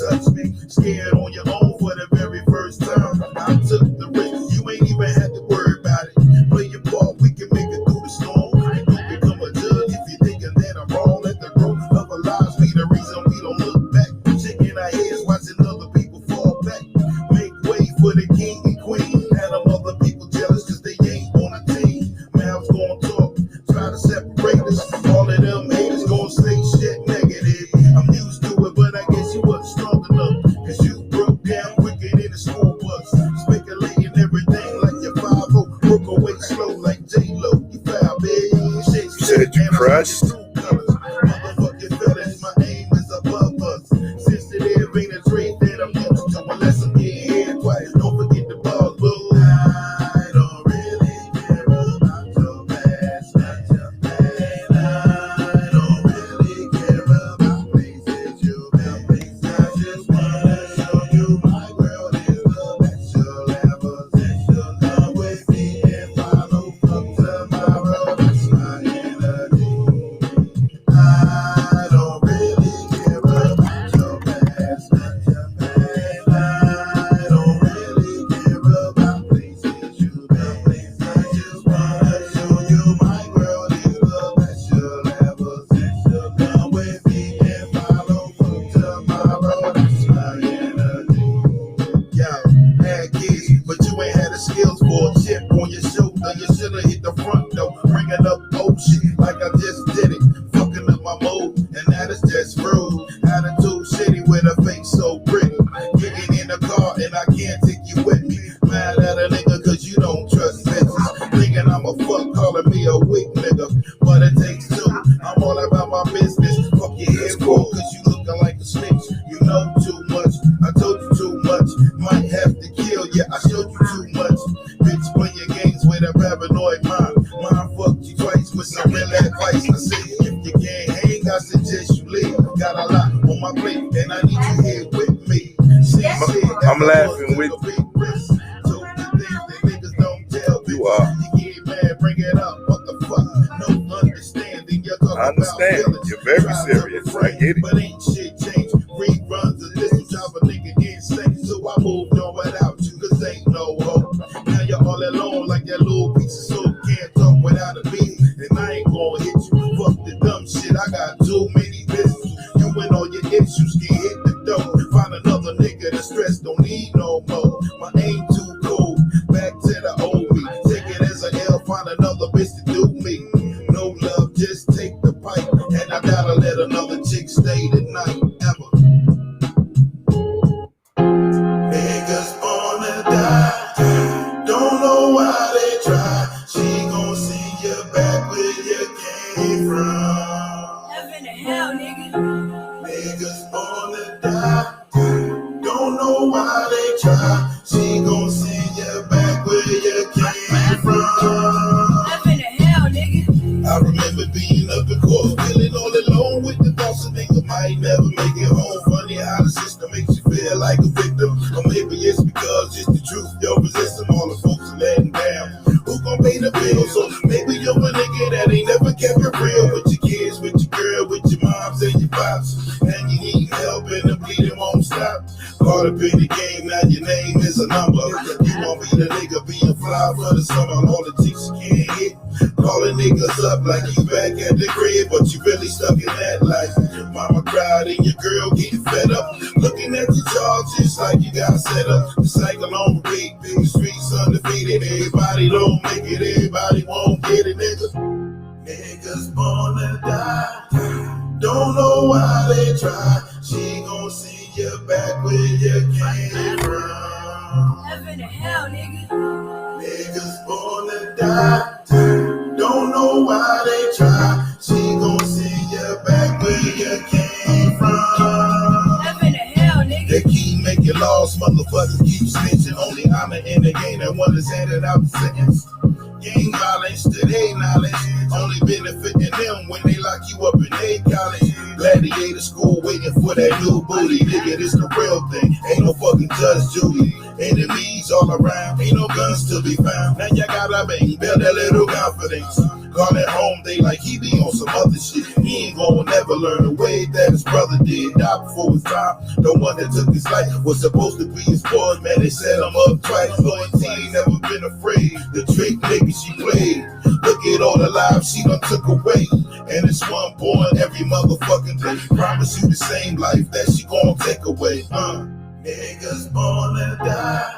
touch me. Scared on your own for the very first time. I took the risk, you ain't even had to worry about it. Play your part, we can make it through the storm. Don't become a judge if you're thinking that I'm wrong. Let the growth of our lives be the reason we don't look back. Shaking our heads, watching other people fall back. Make way for the king and queen. And them other people jealous cause they ain't on a team. Mouths gonna talk, try to separate us. All of them haters gonna say shit negative. I'm used to it, but I guess you wasn't strong enough. Cause you broke down quicker than the school bus. Speculating everything like your 5-0. Broke away slow like J-Lo. You foul, baby. You said you crushed. Motherfucking feelings, my aim is above us. Sensitive ain't a trait that I'm used to unless I'm getting hit twice. Don't forget the balls, boo. I don't really care about your past, not your past. I don't really care about places you've been. I just wanna show you my world is the best you'll ever see. You'll come with me and follow from tomorrow. That's my energy. I don't really care about your past, not your past. I don't really care about places you've been. I just wanna show you my world is the best you'll ever see. So come with me and follow from tomorrow. That's my energy. Yo, had kids, but you ain't had the skills for a chip on your shoulder. You should've hit the front door, bringing up old shit like I just did it. Fucking up my mood, and that is just rude. Attitude shitty with a face so pretty. Getting in the car and I can't take you with me. Mad at a nigga cause you don't trust bitches. Thinking I'm a fuck, calling me a weak nigga. But it takes two, I'm all about my business. Fuck your head cool cause you looking like a snitch. You know too much, I told you too much. Might have to kill you, I showed you too much. Bitch, play your games with a paranoid mind. Mind fucked you twice with some real advice. I said, if you can't hang, I suggest you leave. Got a lot on my plate, and I need you here with me. I'm laughing with you. You are. You get mad, bring it up. What the fuck? No understanding. I understand. You're very serious. I get it. But ain't shit changed. Reruns of this will drive a nigga insane. So I moved on without you, cause ain't no hope. Now you're all alone like that little piece of soap. Can't talk without a beat, and I ain't gonna hit you. Fuck the dumb shit. I got too many business. You and all your issues can hit the door. Find another nigga that stress don't need no more. My aim too cold. Back to the old me. Take it as a L. Find another bitch to do me. No love, just take the pipe. And I gotta let another chick stay tonight. Ever. Niggas wanna die. Don't know why they try. She gon' see you back where you came from. Heaven and hell, nigga. Niggas wanna die. Don't know why they try. She gon' see you back where you came from. Heaven and hell, nigga. I remember being up in court, feeling all alone with the thoughts of nigga might never make it home. Funny how the system makes you feel like a victim. Or maybe it's because it's the truth. You're resisting all the folks are letting down. Who gon' pay the bill? So maybe you're a nigga that ain't never kept it real with your kids, with your girl, with your moms and your pops. And you need help and the bleeding won't stop. Caught up in the game, now your name is a number. You won't be the nigga being fly for the summer. All the chicks you can't hit. Calling niggas up like you back at the crib, but you really stuck in that life. Mama cried and your girl getting fed up. Looking at your jaw just like you got set up. The cycle on repeat, the streets undefeated. Everybody don't make it, everybody won't get it, nigga. Niggas wanna die. Don't know why they try. She gon' see you back where you came from. Heaven and hell, nigga. Niggas wanna die. Don't know why they try. She gon' see you back where you came from. Heaven and hell, nigga. They keep making laws, motherfuckers keep snitching. Only honor in the game that one is handed out the sentence. Gang violence, today knowledge. Only benefiting them when they lock you up in a college. Gladiator school waiting for that new booty. Nigga, this the real thing. Ain't no fucking Judge Judy. Enemies all around, ain't no guns to be found. Now you gotta bang, build that little confidence. Call it home, they like he be on some other shit. He ain't gonna never learn the way that his brother did die before his time. The one that took his life was supposed to be his boy, man. They set him up twice. Loyalty ain't never been afraid. The trick nigga she played. Look at all the lives she done took away. And it's one born every motherfucking day. Promise you the same life that she gon' take away. Niggas born to die.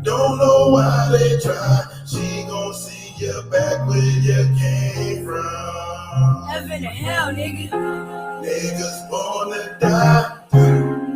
Don't know why they try. She gon' see you back where you came from. Heaven and hell, nigga. Niggas born to die.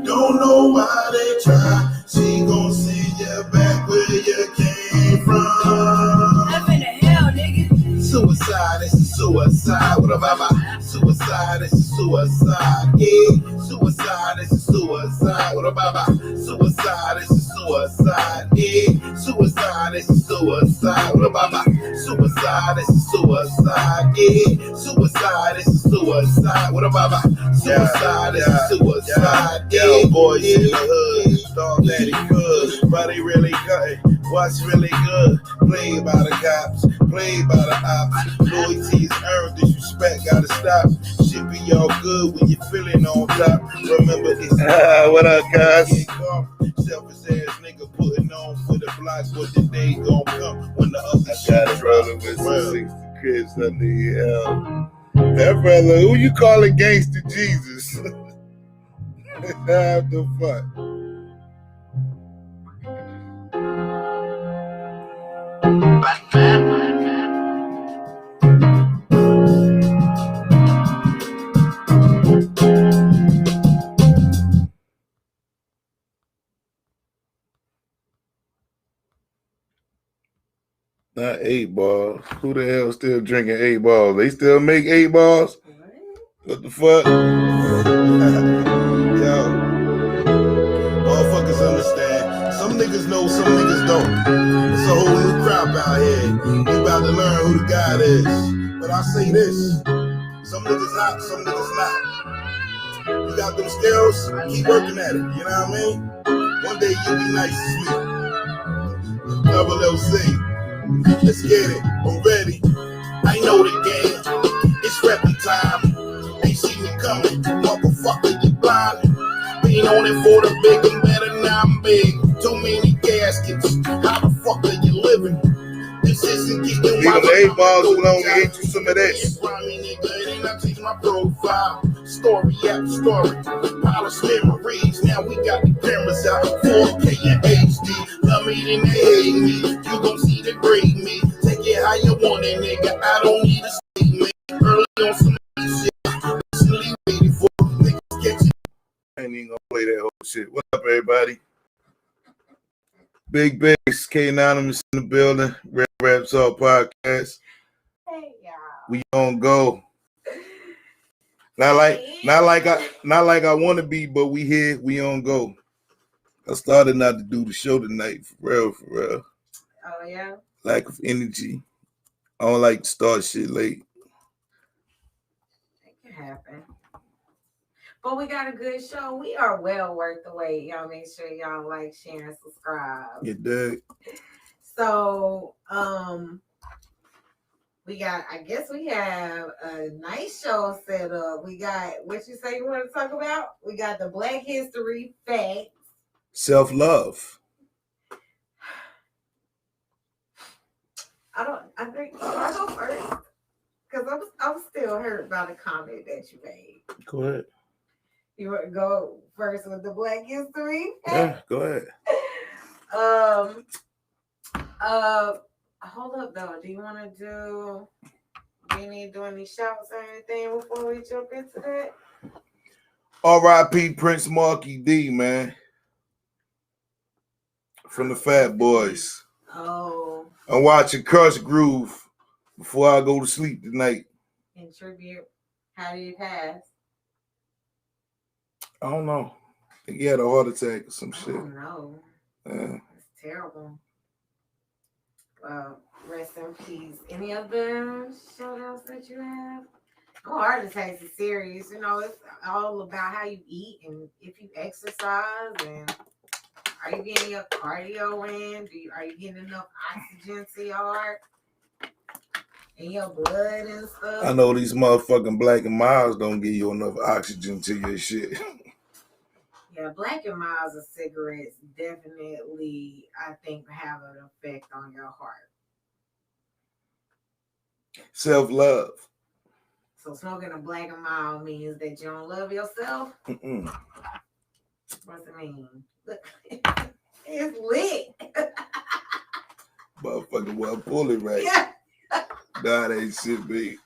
Don't know why they try. She gon' see you back where you came from. Heaven and hell, nigga. Suicide is a suicide. What about suicide is a suicide? Yeah, suicide is a suicide. What about suicide is a suicide? Yeah, suicide is a suicide. What about suicide is a suicide? Yeah, suicide is a suicide. What about suicide is a suicide? Yeah, boys in the hood thought that he could, but he really couldn't. What's really good? Played by the cops, played by the ops. Loyalty is earned, disrespect gotta stop. Shit be all good when you're feeling on top. Remember it's What up, guys? selfish ass nigga putting on for the block, but the day gon' come when the other I shit got it, drop. brother, with some 60 Crips under your hell. That brother, who you calling gangster Jesus? What the fuck? Not 8 balls. Who the hell still drinking 8 balls? They still make 8 balls? What the fuck? Yo, motherfuckers understand. Some niggas know, some niggas don't. It's a whole new crop out here. You about to learn who the God is. But I say this: some niggas hot, some niggas not. You got them skills, keep working at it. You know what I mean? One day you'll be nice as me. Double LC. Let's get it. I'm ready. I know the game. It's reppy time. Ain't see me coming. Motherfucker, you blind. Been on it for the big and better, now I'm big. Too many gaskets. How the fuck are you living? This isn't getting Leave them 8 balls alone. Get you some of this. I change my profile. Story after story. Polish memories. Now we got the cameras out. 4K and HD. Love me, then they hate me. You gon' see the great me. Take it how you want it, nigga. I don't need a statement. Early on some shit. Recently waiting for niggas catching. I ain't even gonna play that whole shit. What up, everybody? Big Bass, K Anonymous in the building. Red Rap Talk Podcast. Hey y'all. We on go. Not like I want to be, but we here. We on go. I started not to do the show tonight, for real. Oh yeah. Lack of energy. I don't like to start shit late. It can happen. But we got a good show. We are well worth the wait. Y'all make sure y'all like, share, and subscribe. You dig? So we have a nice show set up. We got what you say you want to talk about? We got the Black History facts. Self-love. I think I'll go first. Because I'm still hurt by the comment that you made. Go ahead. You want to go first with the Black History? Yeah, go ahead. Hold up though. Do you need to do any shouts or anything before we jump into that? R.I.P. Prince Marky D, man. From the Fat Boys. Oh. I'm watching Crush Groove before I go to sleep tonight. In tribute. How did he pass? I don't know. I think he had a heart attack or some shit. Oh no. Yeah. It's terrible. Well, rest in peace. Any other shout outs that you have? Oh, heart attacks is serious. You know, it's all about how you eat and if you exercise and are you getting your cardio in? Are you getting enough oxygen to your heart? in your blood and stuff. I know these motherfucking Black and Milds don't give you enough oxygen to your shit. Yeah, Black and Milds of cigarettes definitely, I think, have an effect on your heart. Self-love. So smoking a Black and Mild means that you don't love yourself? Mm-mm. What's it mean? Look, it's lit. Motherfucker, well, pull it right. Yeah. Nah, that ain't shit, big.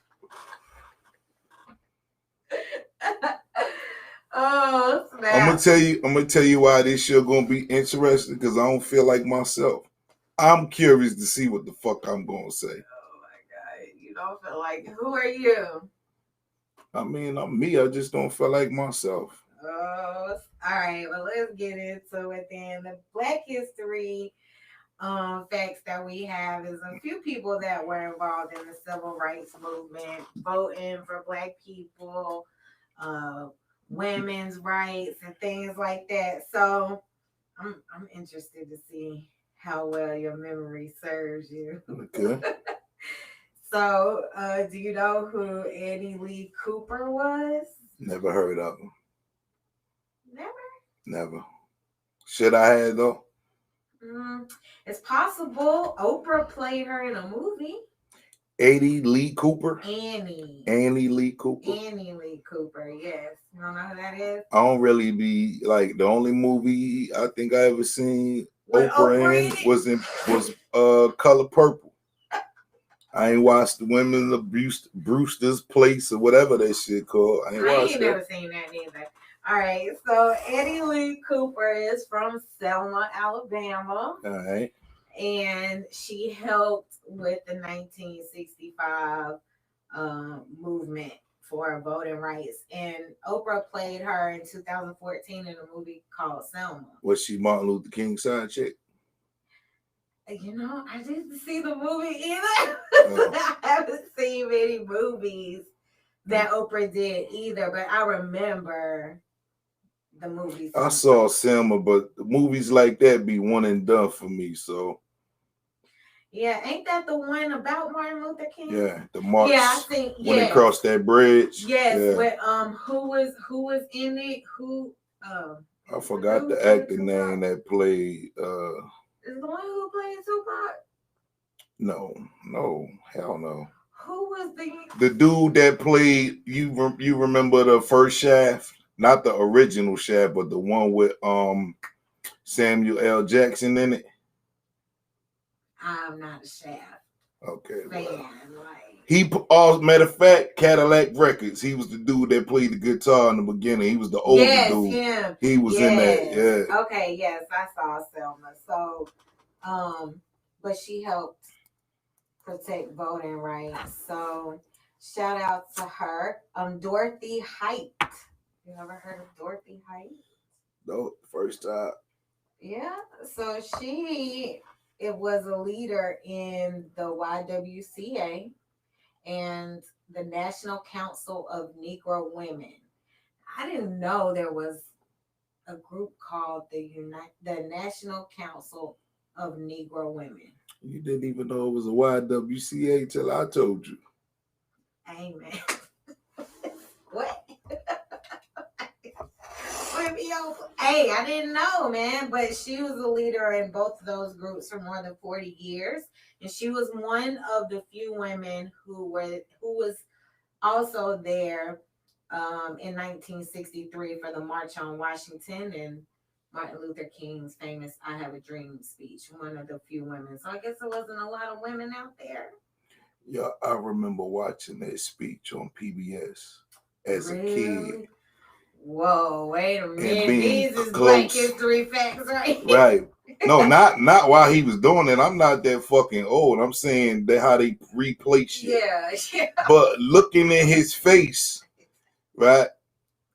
Oh, snap. I'm gonna tell you why this shit gonna be interesting, because I don't feel like myself. I'm curious to see what the fuck I'm gonna say. Oh my God. You don't feel like, who are you? I mean, I'm me. I just don't feel like myself. Oh, all right. Well, let's get into it then. The Black History facts that we have is a few people that were involved in the civil rights movement, voting for Black people, women's rights, and things like that. So I'm interested to see how well your memory serves you. Okay. So, do you know who Annie Lee Cooper was? Never heard of him. Never? Never. Shit I had though. It's possible. Oprah played her in a movie. Annie Lee Cooper. Annie Lee Cooper. Annie Lee Cooper, yes. You don't know who that is? I don't really be like, the only movie I think I ever seen With Oprah in was Color Purple. I ain't watched the Women of Brewster's Place or whatever that shit called. I ain't watched that. Never seen that neither. All right, so Annie Lee Cooper is from Selma, Alabama. All right. And she helped with the 1965 movement for voting rights. And Oprah played her in 2014 in a movie called Selma. Was she Martin Luther King's side chick? You know, I didn't see the movie either. I haven't seen many movies that Oprah did either, but I remember the movies. I saw Selma, but movies like that be one and done for me. So yeah, ain't that the one about Martin Luther King? yeah, the march. Yeah, I think when they crossed that bridge. Yes, yeah. But who was in it? I forgot the actor name that played. Is the one who played Tupac? No, hell no. Who was the dude that played? You remember the first Shaft? Not the original Shaft, but the one with Samuel L. Jackson in it. I'm not a Shaft. Okay. Man, matter of fact, Cadillac Records. He was the dude that played the guitar in the beginning. He was the older dude. Him. He was in that. Yeah. Okay. Yes, I saw Selma. So, but she helped protect voting rights. So, shout out to her. Dorothy Height. You ever heard of Dorothy Height? No, first time. Yeah. So it was a leader in the YWCA and the National Council of Negro Women. I didn't know there was a group called the National Council of Negro Women. You didn't even know it was a YWCA till I told you. Amen. What? Hey, I didn't know, man, but she was a leader in both of those groups for more than 40 years, and she was one of the few women who was also there in 1963 for the March on Washington and Martin Luther King's famous "I Have a Dream" speech. One of the few women, so I guess there wasn't a lot of women out there. Yeah, I remember watching that speech on PBS as a kid. Whoa, wait a minute. These is Black History facts, right? Right. No, not while he was doing it. I'm not that fucking old. I'm saying that how they replay shit. Yeah. But looking in his face, right?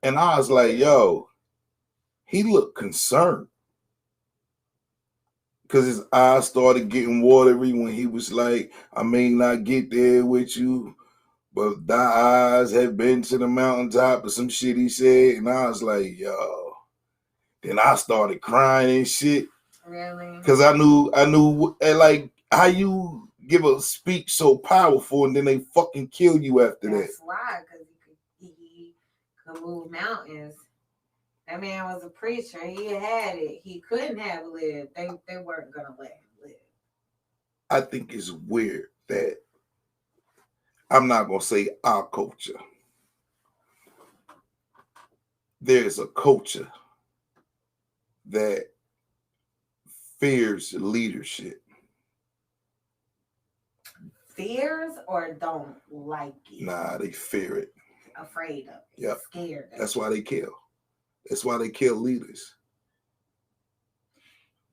And I was like, yo, he looked concerned. Because his eyes started getting watery when he was like, I may not get there with you, but thy eyes have been to the mountaintop or some shit he said. And I was like, yo. Then I started crying and shit. Really? Because I knew like how you give a speech so powerful and then they fucking kill you after that. That's why, because he could move mountains. That man was a preacher. He had it. He couldn't have lived. They weren't gonna let him live. I think it's weird that I'm not gonna say our culture. There's a culture that fears leadership. Fears or don't like it? Nah, they fear it. Afraid of it. Yep. Scared of That's it. why they kill. That's why they kill leaders.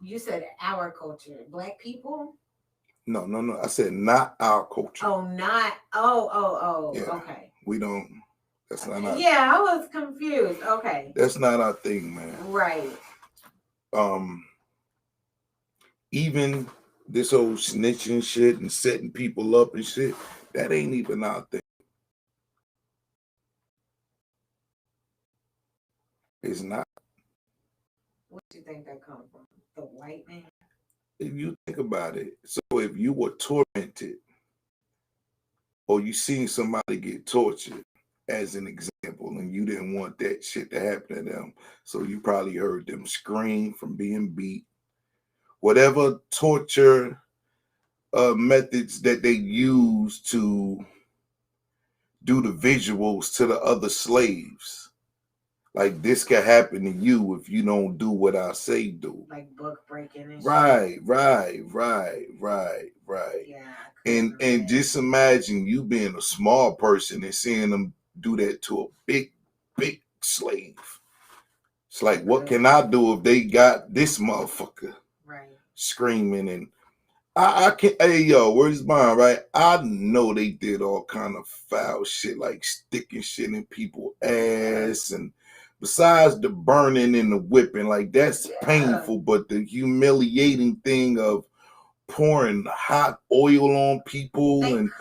You said our culture. Black people? No. I said not our culture. Oh, not. Oh. Yeah. Okay. We don't. That's not our. Yeah, I was confused. Okay. That's not our thing, man. Right. Even this whole snitching shit and setting people up and shit, that ain't even our thing. It's not. What do you think that comes from? The white man? If you think about it, so if you were tormented or you seen somebody get tortured, as an example, and you didn't want that shit to happen to them, so you probably heard them scream from being beat, whatever torture methods that they use to do the visuals to the other slaves. Like, this can happen to you if you don't do what I say do. Like book breaking and Right. Yeah. And just imagine you being a small person and seeing them do that to a big slave. It's like, what can I do if they got this motherfucker screaming? And I can't. Hey, yo, where's mine? Right? I know they did all kind of foul shit, like sticking shit in people's ass, and besides the burning and the whipping, like that's painful. But the humiliating thing of pouring hot oil on people and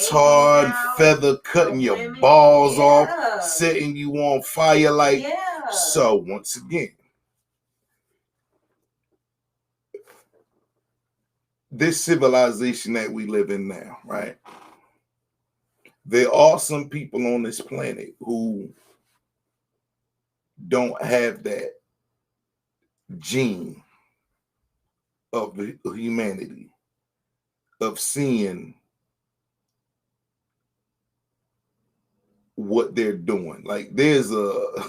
tarred feather, cutting your balls off, setting you on fire, like so. Once again, this civilization that we live in now, right? There are some people on this planet who don't have that gene of humanity, of seeing what they're doing. Like there's a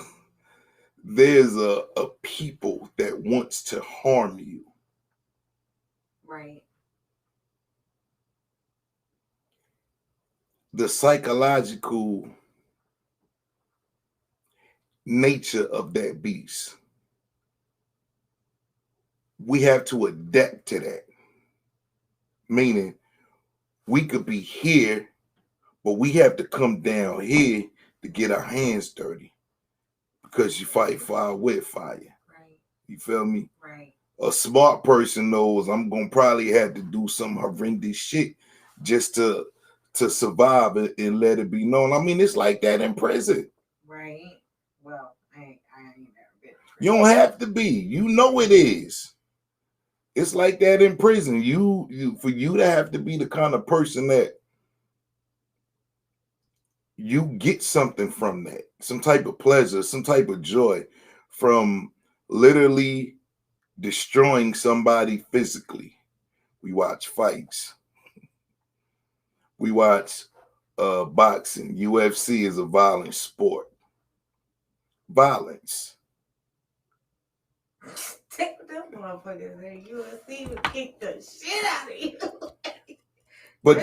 people that wants to harm you. Right. The psychological nature of that beast. We have to adapt to that. Meaning, we could be here, but we have to come down here to get our hands dirty. Because you fight fire with fire. Right. You feel me? Right. A smart person knows I'm gonna probably have to do some horrendous shit just to survive and let it be known. I mean, it's like that in prison. Right. Well, I ain't never been. You don't have to be. You know it is. It's like that in prison. You for you to have to be the kind of person that you get something from that, some type of pleasure, some type of joy from literally destroying somebody physically. We watch fights. We watch boxing. UFC is a violent sport. Violence. Take them motherfuckers in UFC would kick the shit out of you. But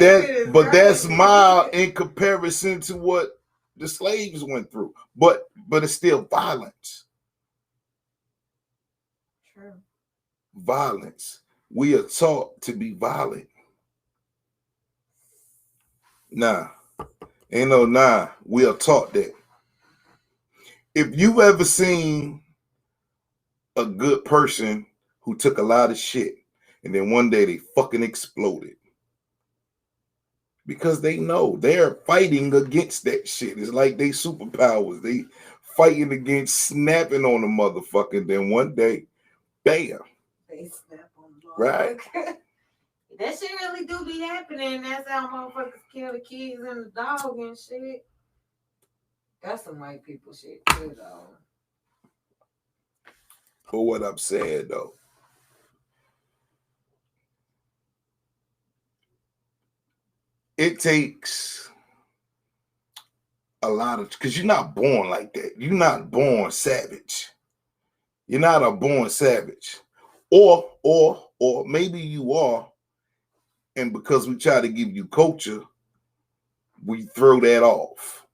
that's mild in comparison to what the slaves went through. But it's still violence. True. Violence. We are taught to be violent. Nah. Ain't no nah. We are taught that. If you ever seen a good person who took a lot of shit and then one day they fucking exploded, because they know they're fighting against that shit. It's like they superpowers. They fighting against snapping on a motherfucker. Then one day, bam. They snap on the Right. That shit really do be happening. That's how motherfuckers kill the kids and the dog and shit. That's some white people shit too, though. But what I'm saying though, it takes a lot of, because you're not born like that. You're not born savage. You're not a born savage. Or maybe you are, and because we try to give you culture, we throw that off.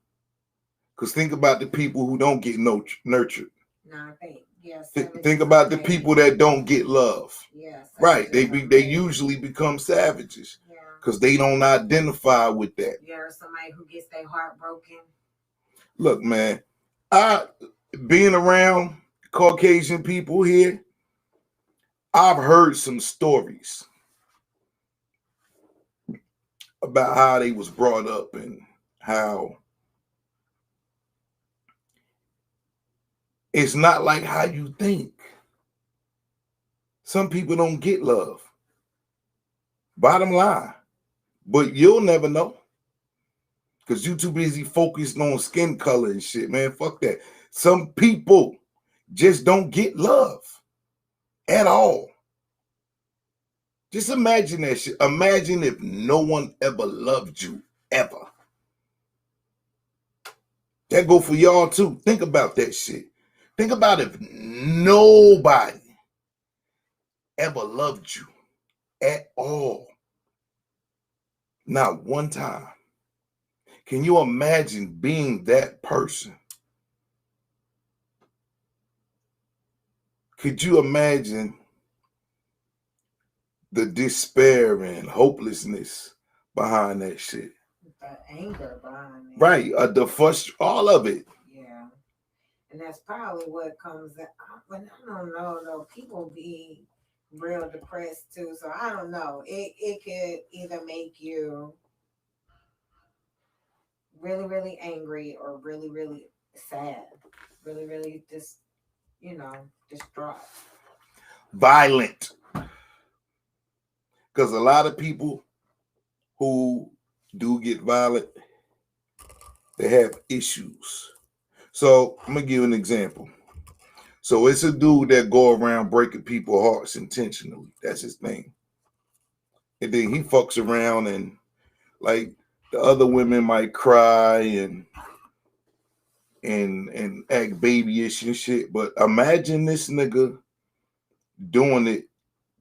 Because think about the people who don't get nurtured. Nah, I think, yes. Think about the people that don't get love. Yes. Right. They usually become savages. Yeah. Because they don't identify with that. You're somebody who gets their heart broken. Look, man, being around Caucasian people here, I've heard some stories about how they was brought up and how it's not like how you think. Some people don't get love. Bottom line. But you'll never know. Because you too busy focused on skin color and shit, man. Fuck that. Some people just don't get love at all. Just imagine that shit. Imagine if no one ever loved you, ever. That go for y'all too. Think about that shit. Think about if nobody ever loved you at all. Not one time. Can you imagine being that person? Could you imagine the despair and hopelessness behind that shit? The anger behind it. Right. The frustration, all of it. Yeah. And that's probably what comes out. But I don't know, though. People be real depressed too. So I don't know. It could either make you really, really angry or really, really sad. Really, really just, distraught. Violent. Because a lot of people who do get violent, they have issues. So I'm going to give you an example. So it's a dude that go around breaking people's hearts intentionally. That's his thing. And then he fucks around and like the other women might cry and act babyish and shit. But imagine this nigga doing it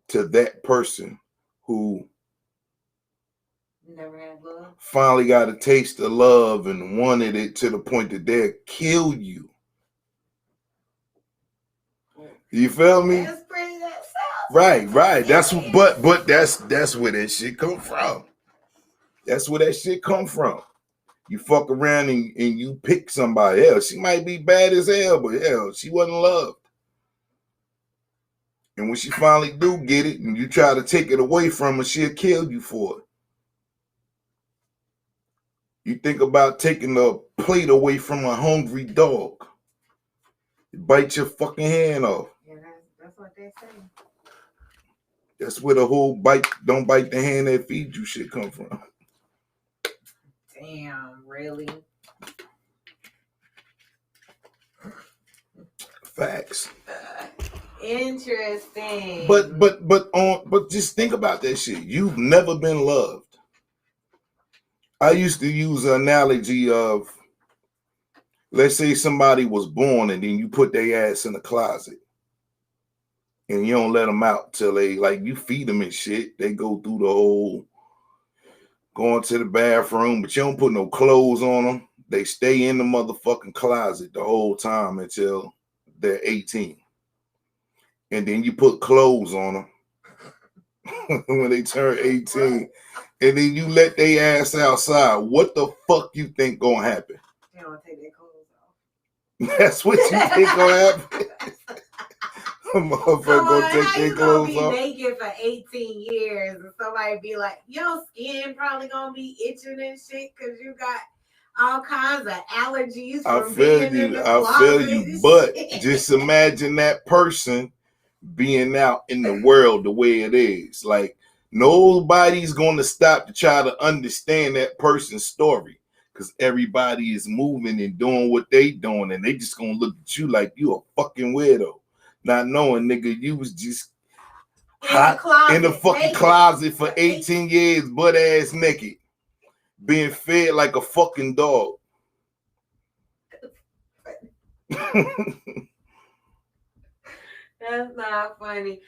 to that person who never had love, finally got a taste of love and wanted it to the point that they'll kill you. You feel me? That's pretty. That sounds Right. That's where that shit come from. That's where that shit come from. You fuck around and you pick somebody else. She might be bad as hell, but hell, she wasn't loved. And when she finally do get it and you try to take it away from her, she'll kill you for it. You think about taking the plate away from a hungry dog. It bites your fucking hand off. Yeah, that's what they say. That's where the whole don't bite the hand that feeds you shit come from. Damn, really? Facts. Interesting. But just think about that shit. You've never been loved. I used to use an analogy of, let's say somebody was born and then you put their ass in a closet and you don't let them out till they, like, you feed them and shit. They go through the whole going to the bathroom, but you don't put no clothes on them. They stay in the motherfucking closet the whole time until they're 18. And then you put clothes on them when they turn 18. And then you let their ass outside. What the fuck you think gonna happen? They don't take their clothes off. That's what you think gonna happen? Motherfucker gonna take their clothes off. Be naked for 18 years and somebody be like, your skin probably gonna be itching and shit because you got all kinds of allergies from being in the closet. I feel you. But just imagine that person being out in the world the way it is. Like Nobody's going to stop to try to understand that person's story because everybody is moving and doing what they doing, and they just going to look at you like you a fucking weirdo, not knowing, nigga, you was just hot in the fucking closet for 18 years, butt ass naked, being fed like a fucking dog. That's not funny.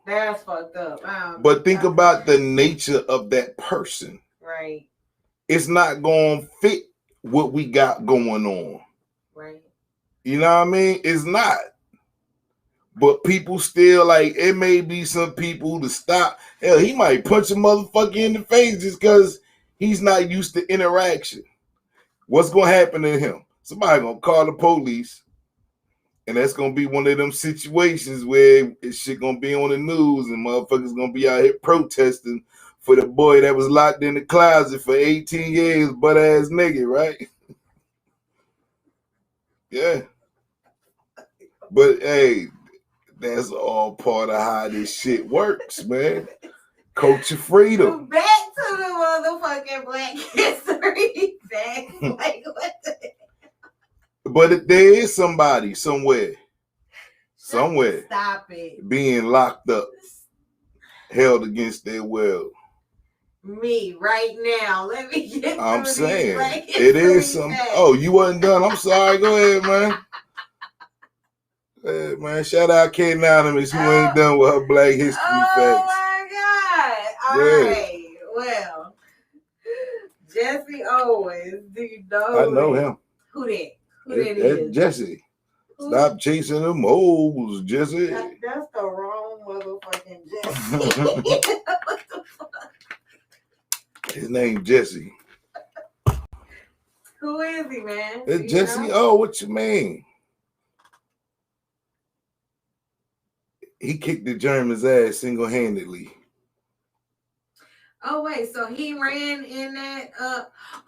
That's fucked up. But think about the nature of that person. Right. It's not going to fit what we got going on. Right. You know what I mean? It's not. But people still, like, it may be some people to stop. Hell, he might punch a motherfucker in the face just because he's not used to interaction. What's going to happen to him? Somebody going to call the police. And that's going to be one of them situations where shit going to be on the news and motherfuckers going to be out here protesting for the boy that was locked in the closet for 18 years, butt-ass nigga, right? Yeah. But, hey, that's all part of how this shit works, man. Culture freedom. Back to the motherfucking Black History Day. Like, what the... But there is somebody somewhere Stop it. being locked up, held against their will. Me right now. Let me get. I'm saying it is some. Oh, you wasn't done. I'm sorry. Go ahead, man. Hey, man, shout out K Anonymous who ain't done with her Black History facts. Oh my God! All right. Well, Jesse Owens. Do you know? I know him. Who that? Who that is? Jesse. Stop chasing them hoes, Jesse. That's the wrong motherfucking Jesse. What the fuck? His name Jesse. Who is he, man? It's Jesse. Know? Oh, what you mean? He kicked the German's ass single-handedly. Oh wait, so he ran in that.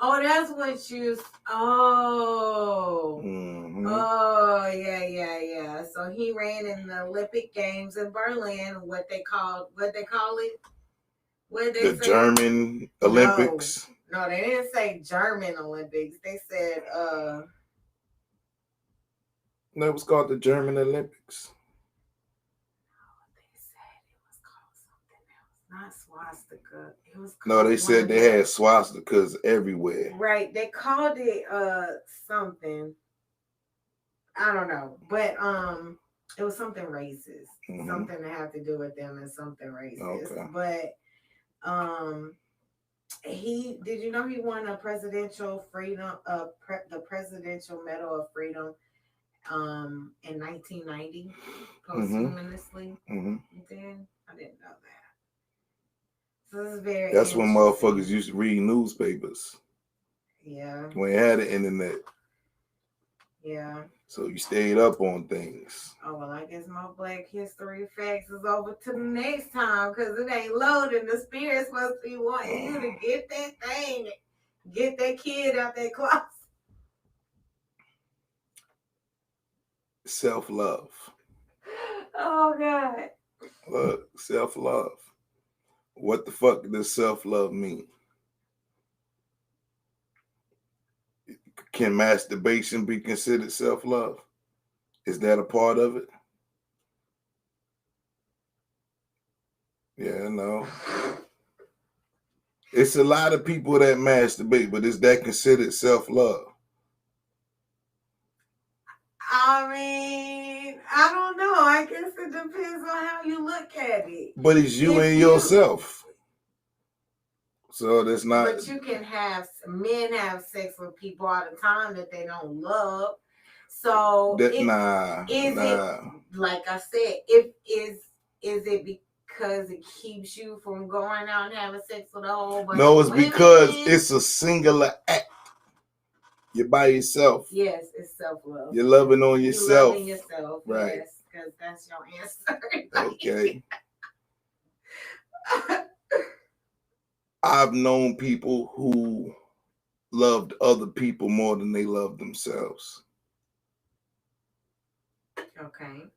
Oh, that's what you. Oh. Mm-hmm. Oh yeah. So he ran in the Olympic Games in Berlin. What they call it? What they the say? German Olympics. No, they didn't say German Olympics. They said No, it was called the German Olympics. Not swastika. It was no, they said they had swastikas everywhere. Right. They called it something. I don't know. But it was something racist. Mm-hmm. Something to have to do with them and something racist. Okay. But did you know he won a presidential freedom the Presidential Medal of Freedom in 1990 posthumously? Mm-hmm. You did? I didn't know that. So very That's when motherfuckers used to read newspapers. Yeah. When they had the internet. Yeah. So you stayed up on things. Oh, well, I guess my Black History facts is over to the next time because it ain't loading. The spirit's supposed to be wanting you to get that thing, get that kid out that closet. Self-love. Oh, God. Look, self-love. What the fuck does self-love mean? Can masturbation be considered self-love? Is that a part of it? Yeah, no. It's a lot of people that masturbate, but is that considered self-love? I mean, I don't know. I guess it depends on how you look at it. But it's you and yourself. So that's not. But you can men have sex with people all the time that they don't love. So it, like I said, is it because it keeps you from going out and having sex with a whole bunch No, it's of women? Because it's a singular act. You're by yourself. Yes, it's self-love. You're loving on yourself. You're loving yourself, right? Yes, because that's your answer. Okay. I've known people who loved other people more than they loved themselves. Okay.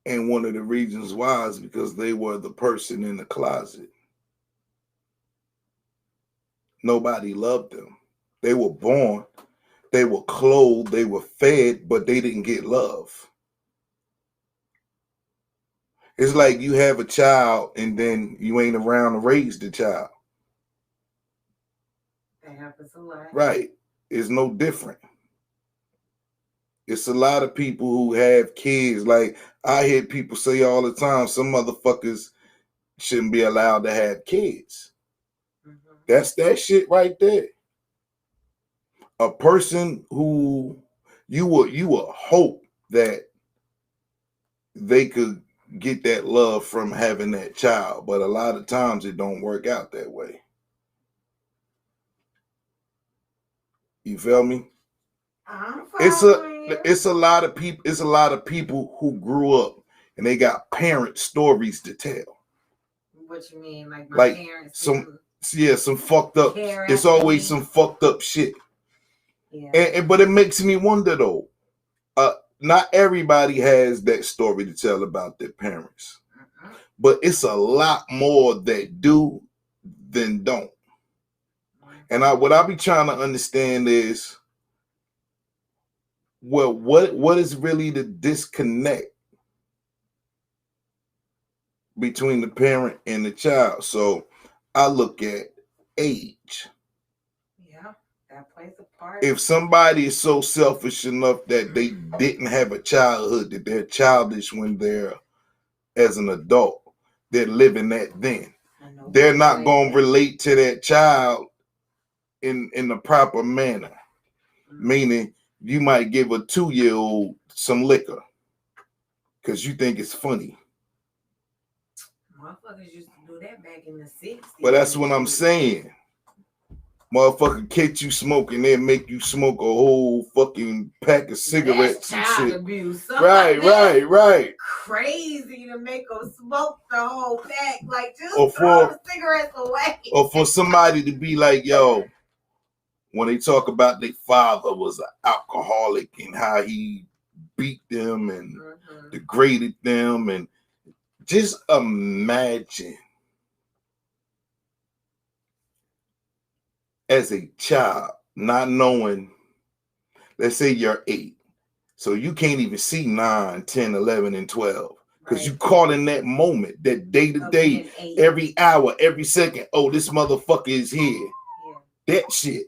And one of the reasons why is because they were the person in the closet. Nobody loved them. They were born, they were clothed, they were fed, but they didn't get love. It's like you have a child and then you ain't around to raise the child. That happens a lot. Right. It's no different. It's a lot of people who have kids. Like I hear people say all the time, some motherfuckers shouldn't be allowed to have kids. Mm-hmm. That's that shit right there. A person who you would hope that they could get that love from having that child, but a lot of times it don't work out that way. You feel me? It's a lot of people who grew up and they got parent stories to tell. What you mean, like my parents? Some fucked up. It's always some fucked up shit. Yeah. But it makes me wonder though. Not everybody has that story to tell about their parents, but it's a lot more that do than don't. And what I be trying to understand is, well, what is really the disconnect between the parent and the child? So I look at age. Yeah, that plays a part. If somebody is so selfish enough that they didn't have a childhood, that they're childish when they're as an adult, they're living that then. They're not going to relate to that child in the proper manner. Mm-hmm. Meaning you might give a 2-year-old some liquor because you think it's funny. Motherfuckers used to do that back in the 60s. But that's what I'm saying. Motherfucker catch you smoking, they make you smoke a whole fucking pack of cigarettes and child shit. Abuse. Right. Crazy to make them smoke the whole pack. Like, just throw the cigarettes away. Or for somebody to be like, yo, when they talk about their father was an alcoholic and how he beat them and degraded them, and just imagine as a child not knowing, let's say you're 8, so you can't even see 9, 10, 11, and 12 because you caught in that moment, that day to day, every hour, every second. Oh, this motherfucker is here. Yeah. That shit.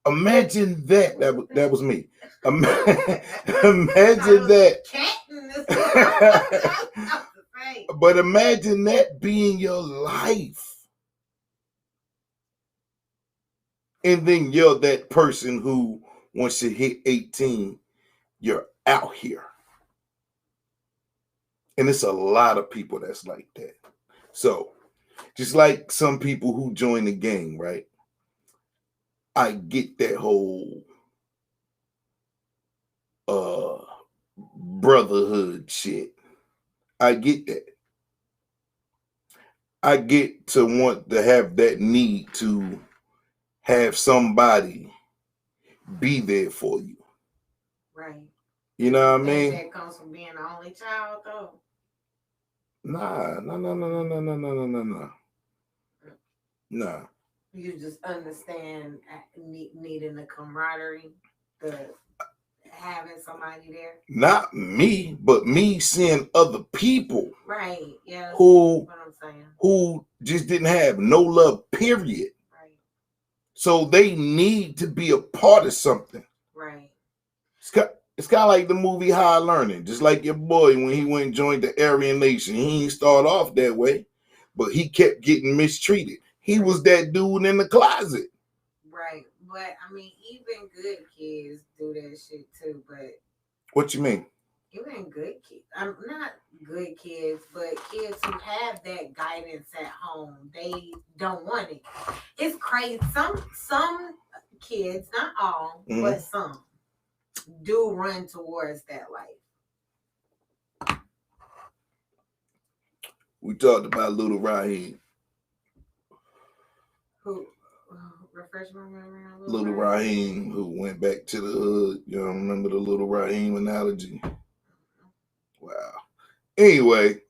Imagine that. That was me. Imagine that. But imagine that being your life. And then you're that person who, once you hit 18, you're out here. And it's a lot of people that's like that. So, just like some people who join the gang, right? I get that whole brotherhood shit. I get that. I get to want to have that need to have somebody be there for you. Right. You know what I mean? That comes from being the only child, though. Nah. Nah. You just understand needing the camaraderie, having somebody there. Not me, but me seeing other people. Right. Yeah. Who what I'm saying. Who just didn't have no love, period. Right. So they need to be a part of something. Right. It's kind of like the movie High Learning. Just like your boy when he went and joined the Aryan Nation. He didn't start off that way, but he kept getting mistreated. He was that dude in the closet. Right. But, I mean, even good kids do that shit too, but... What you mean? Even good kids. I'm not good kids, but kids who have that guidance at home, they don't want it. It's crazy. Some kids, not all, but some, do run towards that life. We talked about Little Raheem. Who? Refresh my memory on Little Raheem, who went back to the hood. You know, remember the Little Raheem analogy? Wow. Anyway,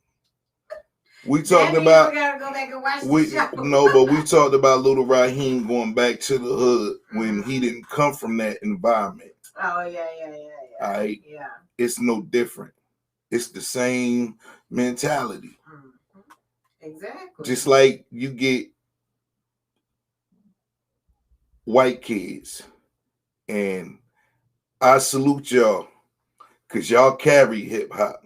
we talked That means about we gotta go back and watch the show. no, but we talked about Little Raheem going back to the hood when he didn't come from that environment. Oh yeah. All right, Yeah. it's no different. It's the same mentality. Mhm. Exactly. Just like you get white kids, and I salute y'all because y'all carry hip hop,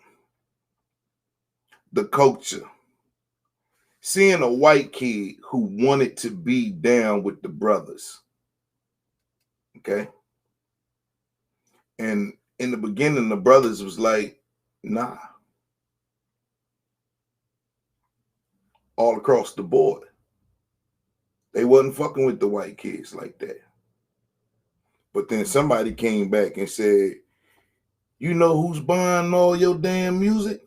the culture. Seeing a white kid who wanted to be down with the brothers, okay? And in the beginning, the brothers was like, nah. All across the board. They wasn't fucking with the white kids like that. But then somebody came back and said, you know who's buying all your damn music?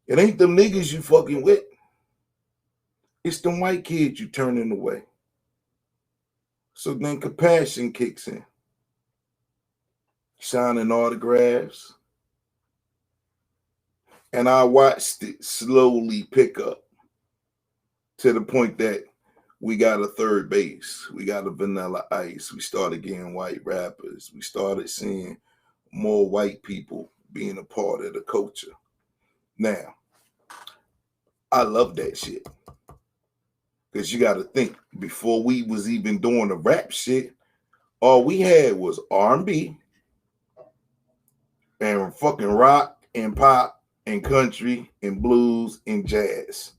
It ain't them niggas you fucking with. It's them white kids you turning away. So then compassion kicks in. Signing autographs. And I watched it slowly pick up to the point that we got a third base. We got a Vanilla Ice. We started getting white rappers. We started seeing more white people being a part of the culture. Now, I love that shit. Because you got to think, before we was even doing the rap shit, all we had was R&B and fucking rock and pop and country and blues and jazz.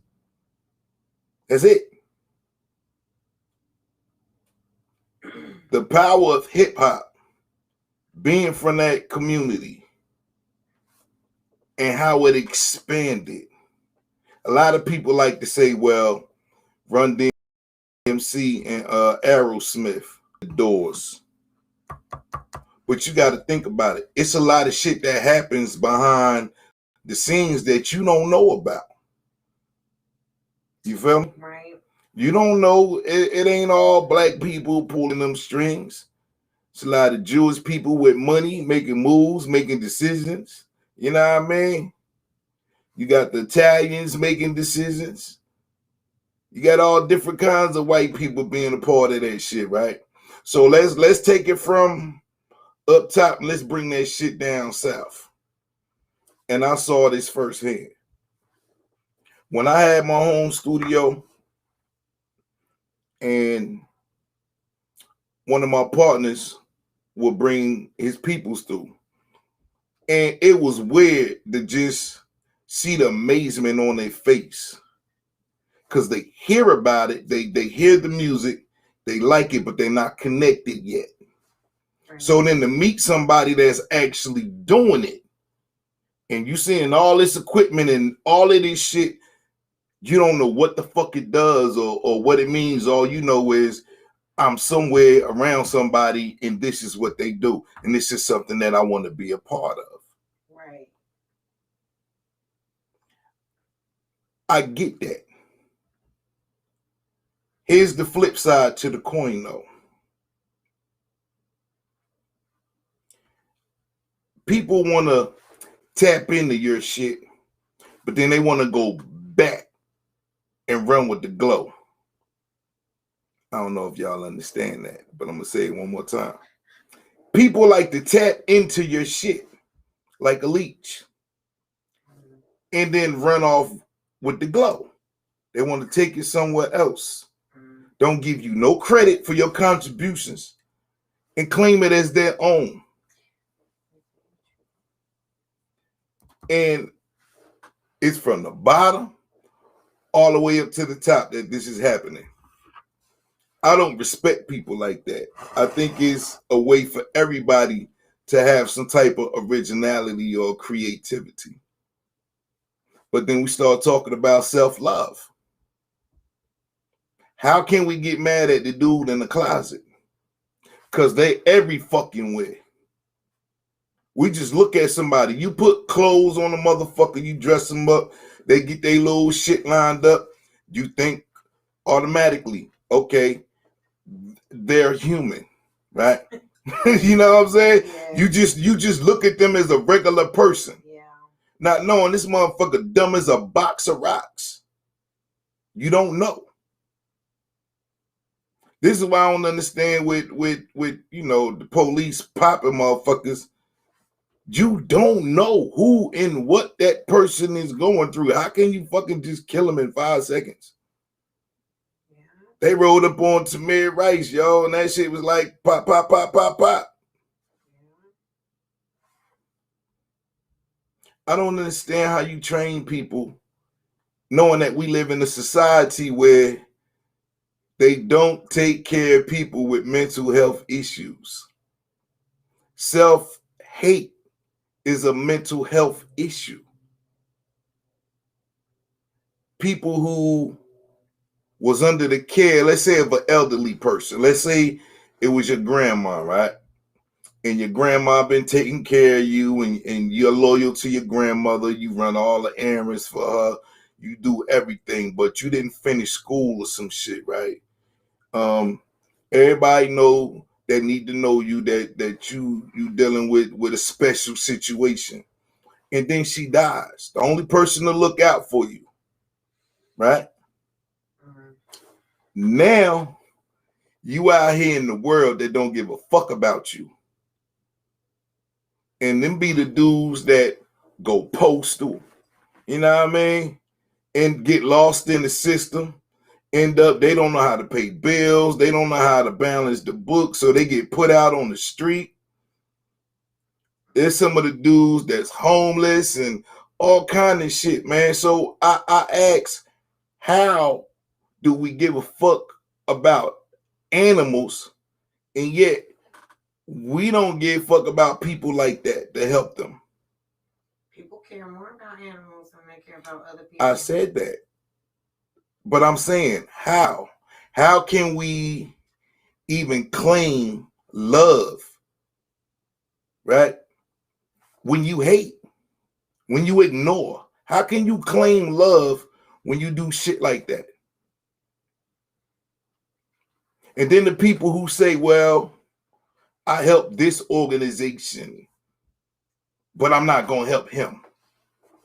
That's it. The power of hip hop, being from that community and how it expanded. A lot of people like to say, well, Run DMC and Aerosmith, The Doors. But you got to think about it. It's a lot of shit that happens behind the scenes that you don't know about. You feel me? Right. You don't know. It ain't all black people pulling them strings. It's a lot of Jewish people with money making moves, making decisions. You know what I mean? You got the Italians making decisions. You got all different kinds of white people being a part of that shit, right? So let's take it from up top and let's bring that shit down south. And I saw this firsthand. When I had my home studio and one of my partners would bring his peoples through. And it was weird to just see the amazement on their face. Because they hear about it, they hear the music, they like it, but they're not connected yet. Right. So then to meet somebody that's actually doing it, and you seeing all this equipment and all of this shit, you don't know what the fuck it does or what it means. All you know is I'm somewhere around somebody and this is what they do. And this is something that I want to be a part of. Right. I get that. Here's the flip side to the coin, though. People want to tap into your shit, but then they want to go back and run with the glow. I don't know if y'all understand that, but I'm going to say it one more time. People like to tap into your shit like a leech and then run off with the glow. They want to take it somewhere else. Don't give you no credit for your contributions and claim it as their own. And it's from the bottom all the way up to the top that this is happening. I don't respect people like that. I think it's a way for everybody to have some type of originality or creativity. But then we start talking about self-love. How can we get mad at the dude in the closet? Because they every fucking way. We just look at somebody. You put clothes on a motherfucker, you dress them up, they get their little shit lined up. You think automatically, okay, they're human, right? You know what I'm saying? Yeah. You just look at them as a regular person. Yeah. not knowing this motherfucker dumb as a box of rocks. You don't know. This is why I don't understand with you know, the police popping motherfuckers. You don't know who and what that person is going through. How can you fucking just kill them in 5 seconds? Yeah. They rolled up on Tamir Rice, yo, and that shit was like pop, pop, pop, pop, pop. I don't understand how you train people knowing that we live in a society where they don't take care of people with mental health issues. Self-hate is a mental health issue. People who was under the care, let's say, of an elderly person. Let's say it was your grandma, right? And your grandma been taking care of you, and you're loyal to your grandmother. You run all the errands for her. You do everything, but you didn't finish school or some shit, right? Everybody know that need to know you that you dealing with a special situation. And then she dies. The only person to look out for you, right? Now you out here in the world that don't give a fuck about you. And them be the dudes that go postal, you know what I mean? And get lost in the system. End up, they don't know how to pay bills. They don't know how to balance the books. So they get put out on the street. There's some of the dudes that's homeless and all kind of shit, man. So I ask, how do we give a fuck about animals, and yet we don't give a fuck about people like that to help them? People care more about animals than they care about other people. I said that. But I'm saying, how? How can we even claim love, right? When you hate, when you ignore, how can you claim love when you do shit like that? And then the people who say, well, I help this organization, but I'm not going to help him,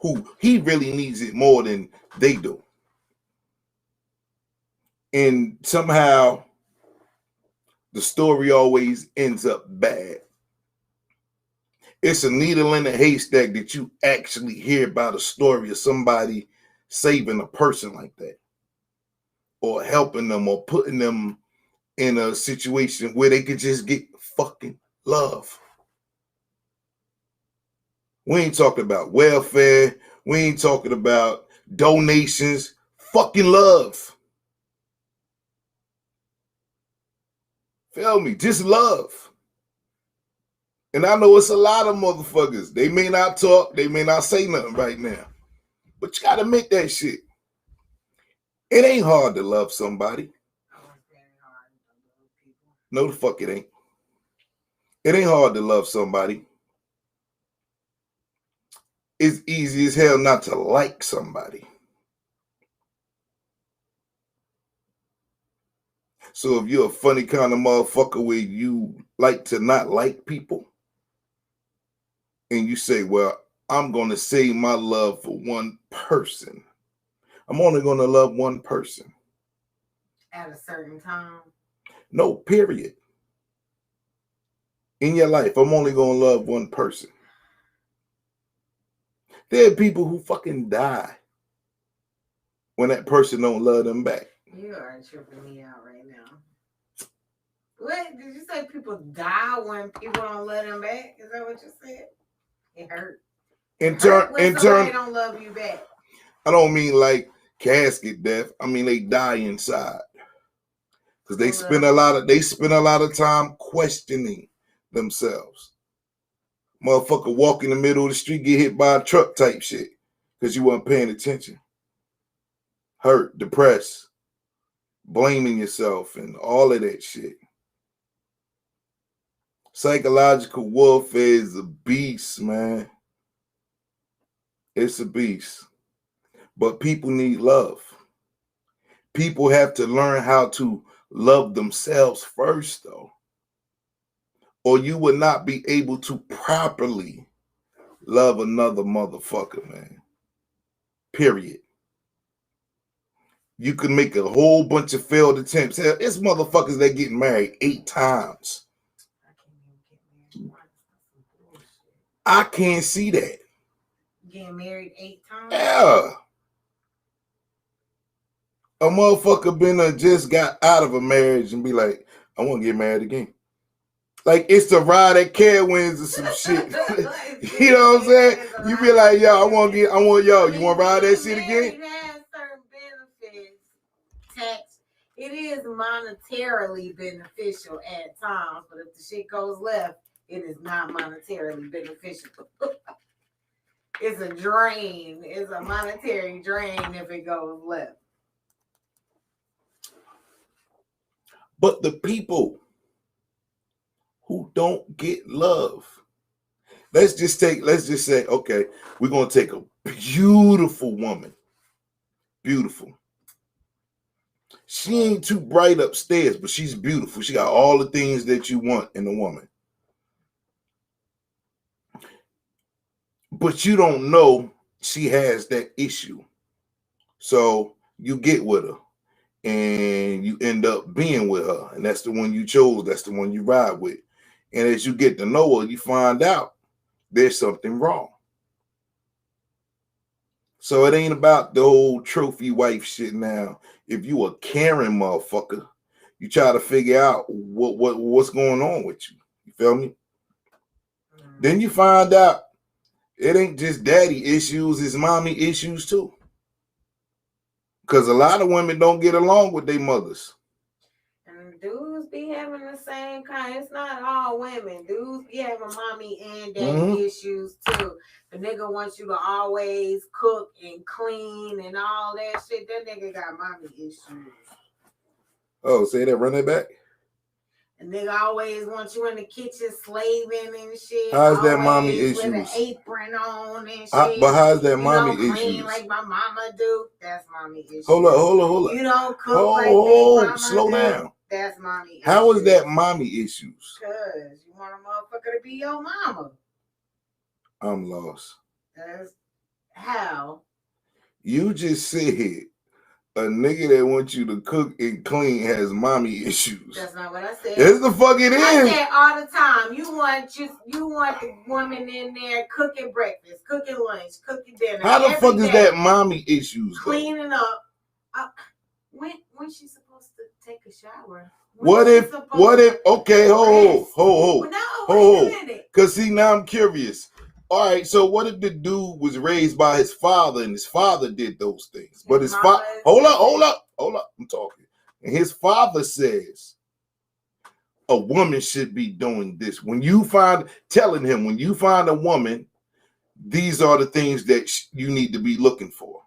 who he really needs it more than they do. And somehow the story always ends up bad. It's a needle in a haystack that you actually hear about a story of somebody saving a person like that, or helping them, or putting them in a situation where they could just get fucking love. We ain't talking about welfare. We ain't talking about donations. Fucking love. Feel me? Just love. And I know it's a lot of motherfuckers. They may not talk. They may not say nothing right now. But you got to admit that shit. It ain't hard to love somebody. No, the fuck it ain't. It ain't hard to love somebody. It's easy as hell not to like somebody. So if you're a funny kind of motherfucker where you like to not like people, and you say, well, I'm going to save my love for one person. I'm only going to love one person. At a certain time? No, period. In your life, I'm only going to love one person. There are people who fucking die when that person don't love them back. You are tripping me out right now. What? Did you say people die when people don't love them back? Is that what you said? It hurt. In turn, somebody don't love you back. I don't mean like casket death. I mean they die inside. Because they spend a lot of time questioning themselves. Motherfucker walk in the middle of the street, get hit by a truck type shit because you weren't paying attention. Hurt, depressed, blaming yourself, and all of that shit. Psychological warfare is a beast, man. It's a beast. But people need love. People have to learn how to love themselves first, though. Or you will not be able to properly love another motherfucker, man. Period. You can make a whole bunch of failed attempts. Hell, it's motherfuckers that get married 8 times. I can't even get married. I can't see that. Getting married 8 times? Yeah. A motherfucker just got out of a marriage and be like, I want to get married again. Like it's the ride at Carowinds or some shit. You know what I'm saying? You be like, yo, you want to ride that shit again? It has certain benefits. Tax. It is monetarily beneficial at times, but if the shit goes left, it is not monetarily beneficial. It's a drain. It's a monetary drain if it goes left. But the people who don't get love, let's just say, okay, we're gonna take a beautiful woman. Beautiful. She ain't too bright upstairs, but she's beautiful. She got all the things that you want in a woman. But you don't know she has that issue. So you get with her and you end up being with her. And that's the one you chose. That's the one you ride with. And as you get to know her, you find out there's something wrong. So it ain't about the old trophy wife shit now. If you a caring motherfucker, you try to figure out what's going on with you. You feel me? Then you find out it ain't just daddy issues, it's mommy issues too. Because a lot of women don't get along with their mothers. And dudes be having the same kind. It's not all women. Dudes be having mommy and daddy issues too. The nigga wants you to always cook and clean and all that shit. That nigga got mommy issues. Oh, say that, run that back. And nigga always wants you in the kitchen slaving and shit. How's that mommy issues? With an apron on and shit. But how's that mommy clean issues? Like my mama do. That's mommy issues. Hold up. You don't cook like mama slow do. down. That's mommy issues. How is that mommy issues? Because you want a motherfucker to be your mama. I'm lost. That's how. You just said a nigga that wants you to cook and clean has mommy issues. That's not what I said. That's the fuck it is. I said all the time. You want the woman in there cooking breakfast, cooking lunch, cooking dinner. How the fuck is that mommy issues? Cleaning up. When she's supposed to take a shower? What if? Okay, hold. No, Cause see, now I'm curious. All right, so what if the dude was raised by his father and his father did those things? But his father, hold up, I'm talking. And his father says a woman should be doing this. When you find a woman, these are the things that you need to be looking for.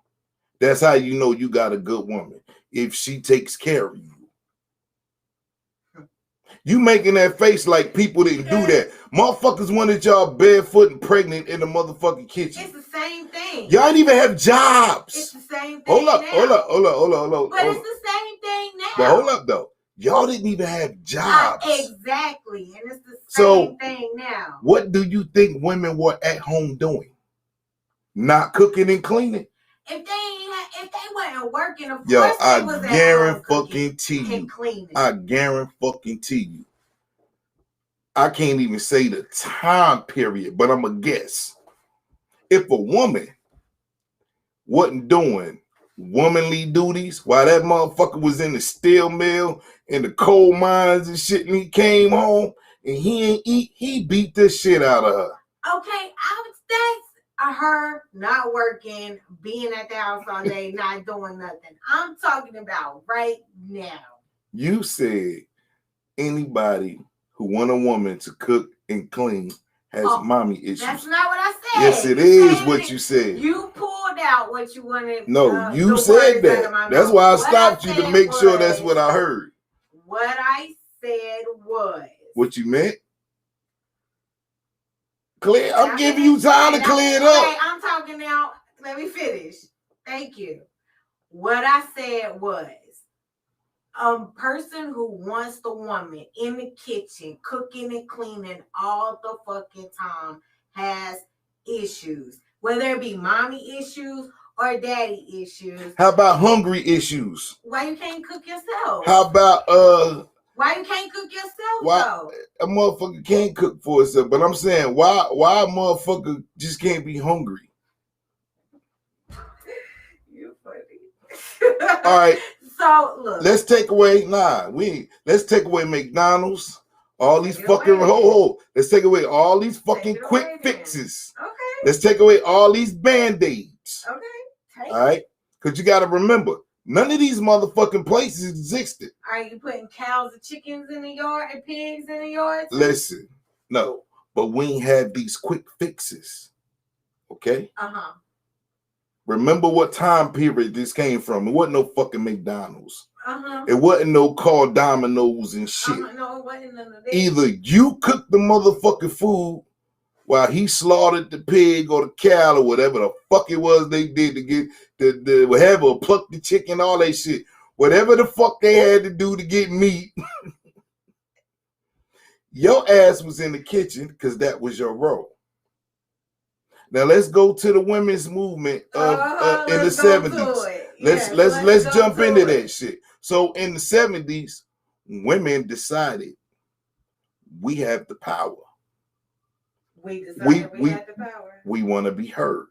That's how you know you got a good woman. If she takes care of you. You making that face like people didn't do that. Motherfuckers wanted y'all barefoot and pregnant in the motherfucking kitchen. It's the same thing. Y'all didn't even have jobs. It's the same thing. Hold up. But it's the same thing now. But hold up though. Y'all didn't even have jobs. Exactly. And it's the same thing now. What do you think women were at home doing? Not cooking and cleaning? If they weren't working, of yo, course I they was guarantee you. I guarantee you. I can't even say the time period, but I'm a guess. If a woman wasn't doing womanly duties while that motherfucker was in the steel mill and the coal mines and shit, and he came home and he ain't eat, he beat the shit out of her. Okay, that's her not working, being at the house all day, not doing nothing. I'm talking about right now. You said anybody who want a woman to cook and clean has mommy issues. That's not what I said. Yes, it is what you said. You pulled out what you wanted. No, you said that. That's why I stopped you to make sure that's what I heard. What I said was. What you meant? Clear. I'm giving you time to clear it up. Okay, I'm talking now. Let me finish. Thank you. What I said was a person who wants the woman in the kitchen cooking and cleaning all the fucking time has issues, whether it be mommy issues or daddy issues. How about hungry issues? Why you can't cook yourself? How about Why you can't cook yourself why though? a motherfucker can't cook for itself? But I'm saying why a motherfucker just can't be hungry? You funny. All right, So look, let's take away let's take away McDonald's, all these Take it fucking away. let's take away all these fucking it quick away then. fixes. okay, Let's take away all these band-aids. okay, take All right, because you got to remember, none of these motherfucking places existed. Are you putting cows and chickens in the yard and pigs in the yard? too? Listen, no, but we ain't had these quick fixes. Okay, Uh-huh. remember what time period this came from. It wasn't no fucking McDonald's. Uh-huh. It wasn't no call Domino's and shit. No, it wasn't none of that. Either you cook the motherfucking food while he slaughtered the pig or the cow or whatever the fuck it was they did to get the whatever, pluck the chicken, all that shit. Whatever the fuck they had to do to get meat. Your ass was in the kitchen because that was your role. Now let's go to the women's movement of in the 70s. Let's jump into that shit. So in the 70s, women decided we have the power. We decided we had the power. We want to be heard.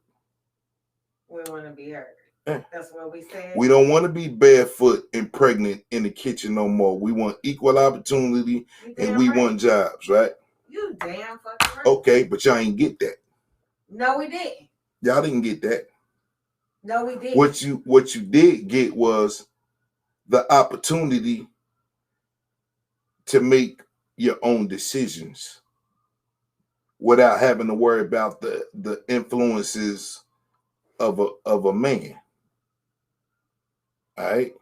We want to be heard. Yeah. That's what we said. We don't want to be barefoot and pregnant in the kitchen no more. We want equal opportunity and we want jobs, right? You damn fucking right. Okay, but y'all ain't get that. No, we didn't. Y'all didn't get that. No, we didn't. What you did get was the opportunity to make your own decisions without having to worry about the influences of a man. All right.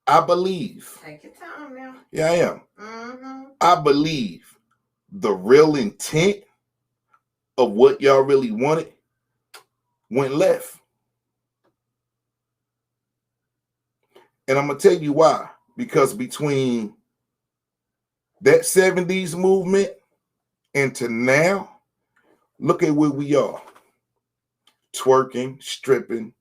I believe. Take your time now. Yeah, I am. Mm-hmm. I believe the real intent of what y'all really wanted went left. And I'm going to tell you why. Because between that 70s movement and to now, look at where we are. Twerking, stripping,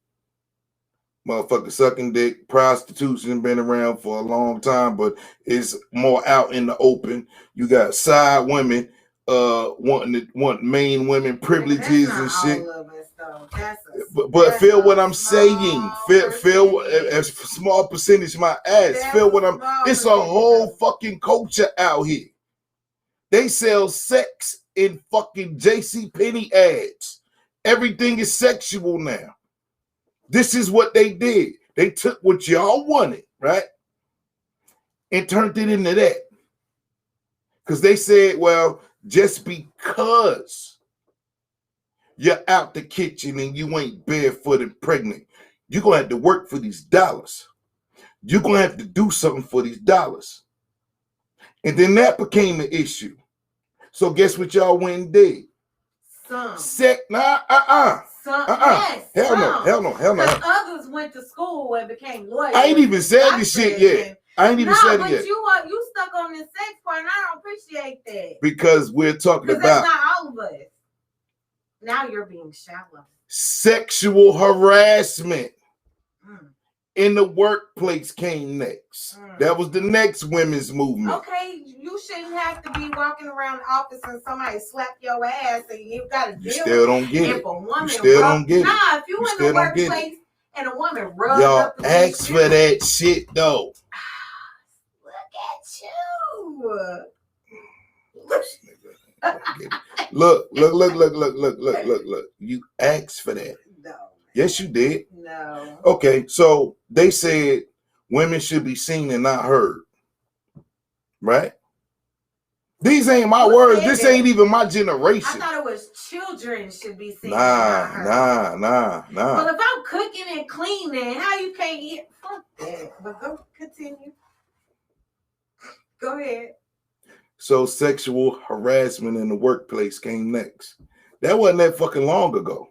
motherfucker sucking dick. Prostitution been around for a long time, but it's more out in the open. You got side women want main women privileges and shit. All of us, though. But feel what I'm saying. Feel a small percentage of my ass. Feel what I'm. It's a whole fucking culture out here. They sell sex in fucking JCPenney ads. Everything is sexual now. This is what they did. They took what y'all wanted, right? And turned it into that. Because they said, well, just because you're out the kitchen and you ain't barefoot and pregnant, you're going to have to work for these dollars. You're going to have to do something for these dollars. And then that became an issue. So guess what y'all went and did? Some. Some. Yes, hell no. Because others went to school and became lawyers. I ain't even said this shit yet. I ain't even said it yet. But you stuck on this sex part, and I don't appreciate that. Because we're talking about that's not all of us. Now you're being shallow. Sexual harassment in the workplace came next. That was the next women's movement. Okay, you shouldn't have to be walking around the office and somebody slap your ass and you got to deal with it. You still don't get it. You still don't get it. Nah, if you in the workplace and a woman rubs y'all up ask for that shit though. Look. Look. You asked for that. No. Yes, you did. No. Okay, so they said women should be seen and not heard. Right? These ain't my words. This ain't even my generation. I thought it was children should be seen. Nah. Well, if I'm cooking and cleaning, how you can't eat? Fuck that. But go continue. Go ahead. So sexual harassment in the workplace came next. That wasn't that fucking long ago.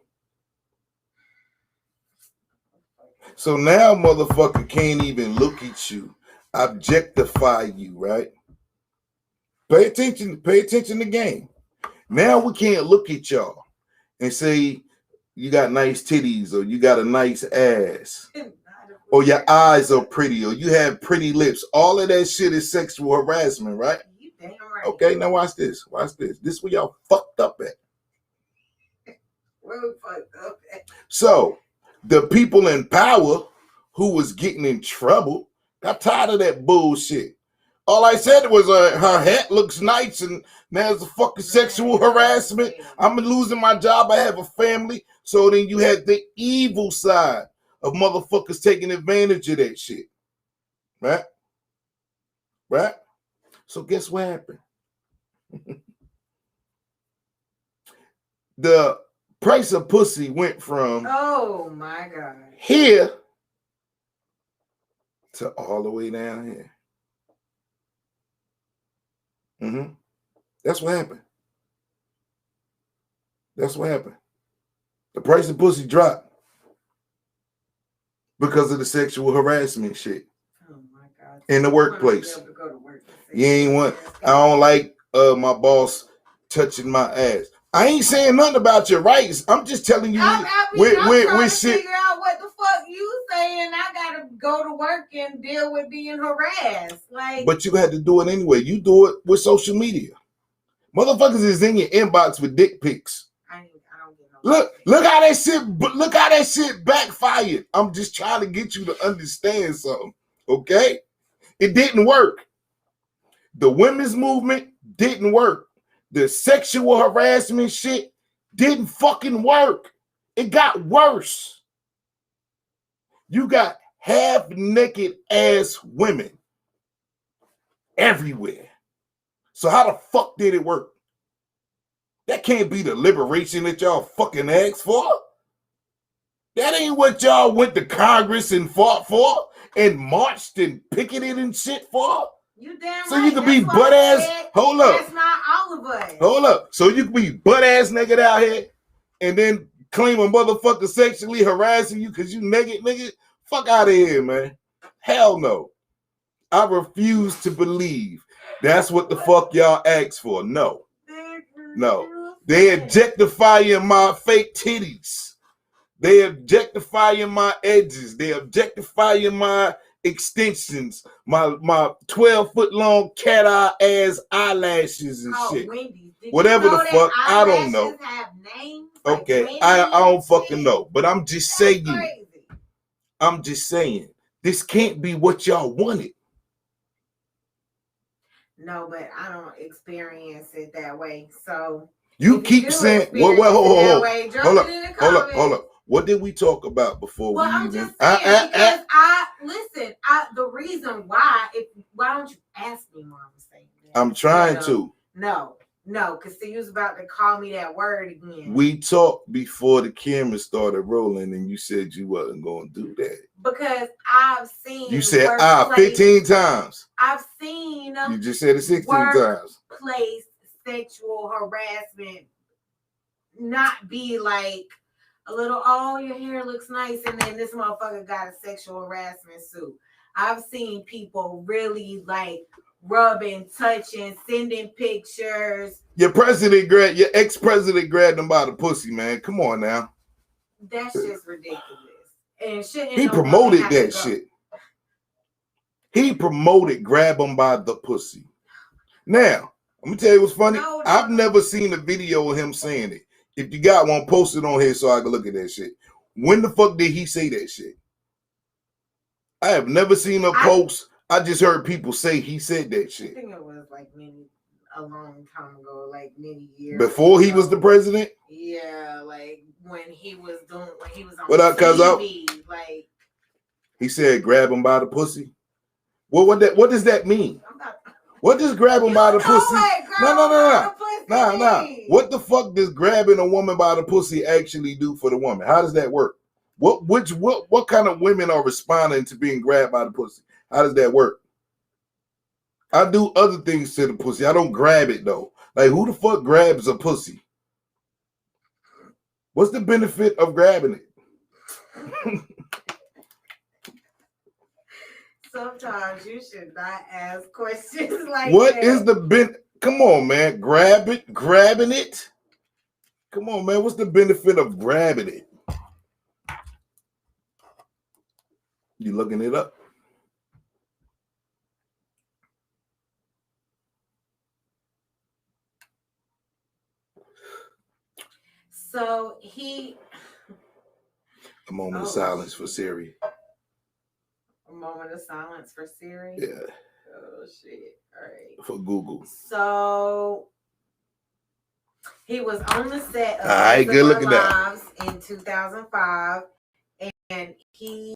So now motherfucker can't even look at you, objectify you, right? Pay attention to the game. Now we can't look at y'all and say you got nice titties or you got a nice ass or your eyes are pretty or you have pretty lips. All of that shit is sexual harassment, right? You damn right. Okay, now watch this. This is where y'all fucked up at. Where we fucked up at? So the people in power who was getting in trouble got tired of that bullshit. All I said was her hat looks nice and there's a fucking sexual harassment. I'm losing my job. I have a family. So then you had the evil side of motherfuckers taking advantage of that shit. Right? Right? So guess what happened? The price of pussy went from oh my God here to all the way down here. That's what happened. That's what happened. The price of pussy dropped because of the sexual harassment shit. Oh my God. In the workplace. To go to work You ain't want. I don't like my boss touching my ass. I ain't saying nothing about your rights. I'm just telling you I'm with trying to shit. figure out what the fuck you saying. I gotta go to work and deal with being harassed. Like, But you had to do it anyway. You do it with social media. Motherfuckers is in your inbox with dick pics. I don't get no. Look how that shit. Look how that shit backfired. I'm just trying to get you to understand something. Okay, it didn't work. The women's movement didn't work. The sexual harassment shit didn't fucking work. It got worse. You got half naked ass women everywhere. So how the fuck did it work? That can't be the liberation that y'all fucking asked for. That ain't what y'all went to Congress and fought for and marched and picketed and shit for. You damn so right. you can be butt ass. Hold up. That's not all of us. Hold up. So you can be butt ass naked out here and then claim a motherfucker sexually harassing you because you naked, nigga. Fuck out of here, man. Hell no. I refuse to believe that's what the fuck y'all asked for. No. No. They objectifying my fake titties. They objectifying my edges. They objectifying my extensions, my 12-foot long cat eye ass eyelashes and shit. Wendy, whatever the fuck, I don't know. Have names? Okay, like I don't fucking know. But I'm just saying. Crazy. I'm just saying. This can't be what y'all wanted. No, but I don't experience it that way. So you keep saying, hold up. What did we talk about before? Well, I'm just saying because the reason why, why don't you ask me what I'm saying? I'm trying to. No, because you was about to call me that word again. We talked before the camera started rolling, and you said you wasn't going to do that. Because I've seen. You said 15 times. I've seen. You just said it 16 times. Workplace sexual harassment not be like a little, oh, your hair looks nice, and then this motherfucker got a sexual harassment suit. I've seen people really like rubbing, touching, sending pictures. Your ex-president grabbed him by the pussy, man. Come on now. That's just ridiculous. And he promoted that shit. He promoted grab him by the pussy. Now, I'm gonna tell you what's funny. No. I've never seen a video of him saying it. If you got one, post it on here so I can look at that shit. When the fuck did he say that shit? I have never seen a post. I just heard people say he said that shit. I think it was like a long time ago, like many years before he was the president. Yeah, like when he was on TV, like he said, "Grab him by the pussy." Well, what does that mean? What does grab him by the pussy? Nah. What the fuck does grabbing a woman by the pussy actually do for the woman? How does that work? What kind of women are responding to being grabbed by the pussy? How does that work? I do other things to the pussy. I don't grab it though. Like, who the fuck grabs a pussy? What's the benefit of grabbing it? Sometimes you should not ask questions like What that. is the Come on, man. Grabbing it. Come on, man. What's the benefit of grabbing it? You looking it up? So he. A moment of silence for Siri. A moment of silence for Siri. Yeah. Oh shit! All right. For Google. So he was on the set of All right, good Our looking at. Lives in 2005, and he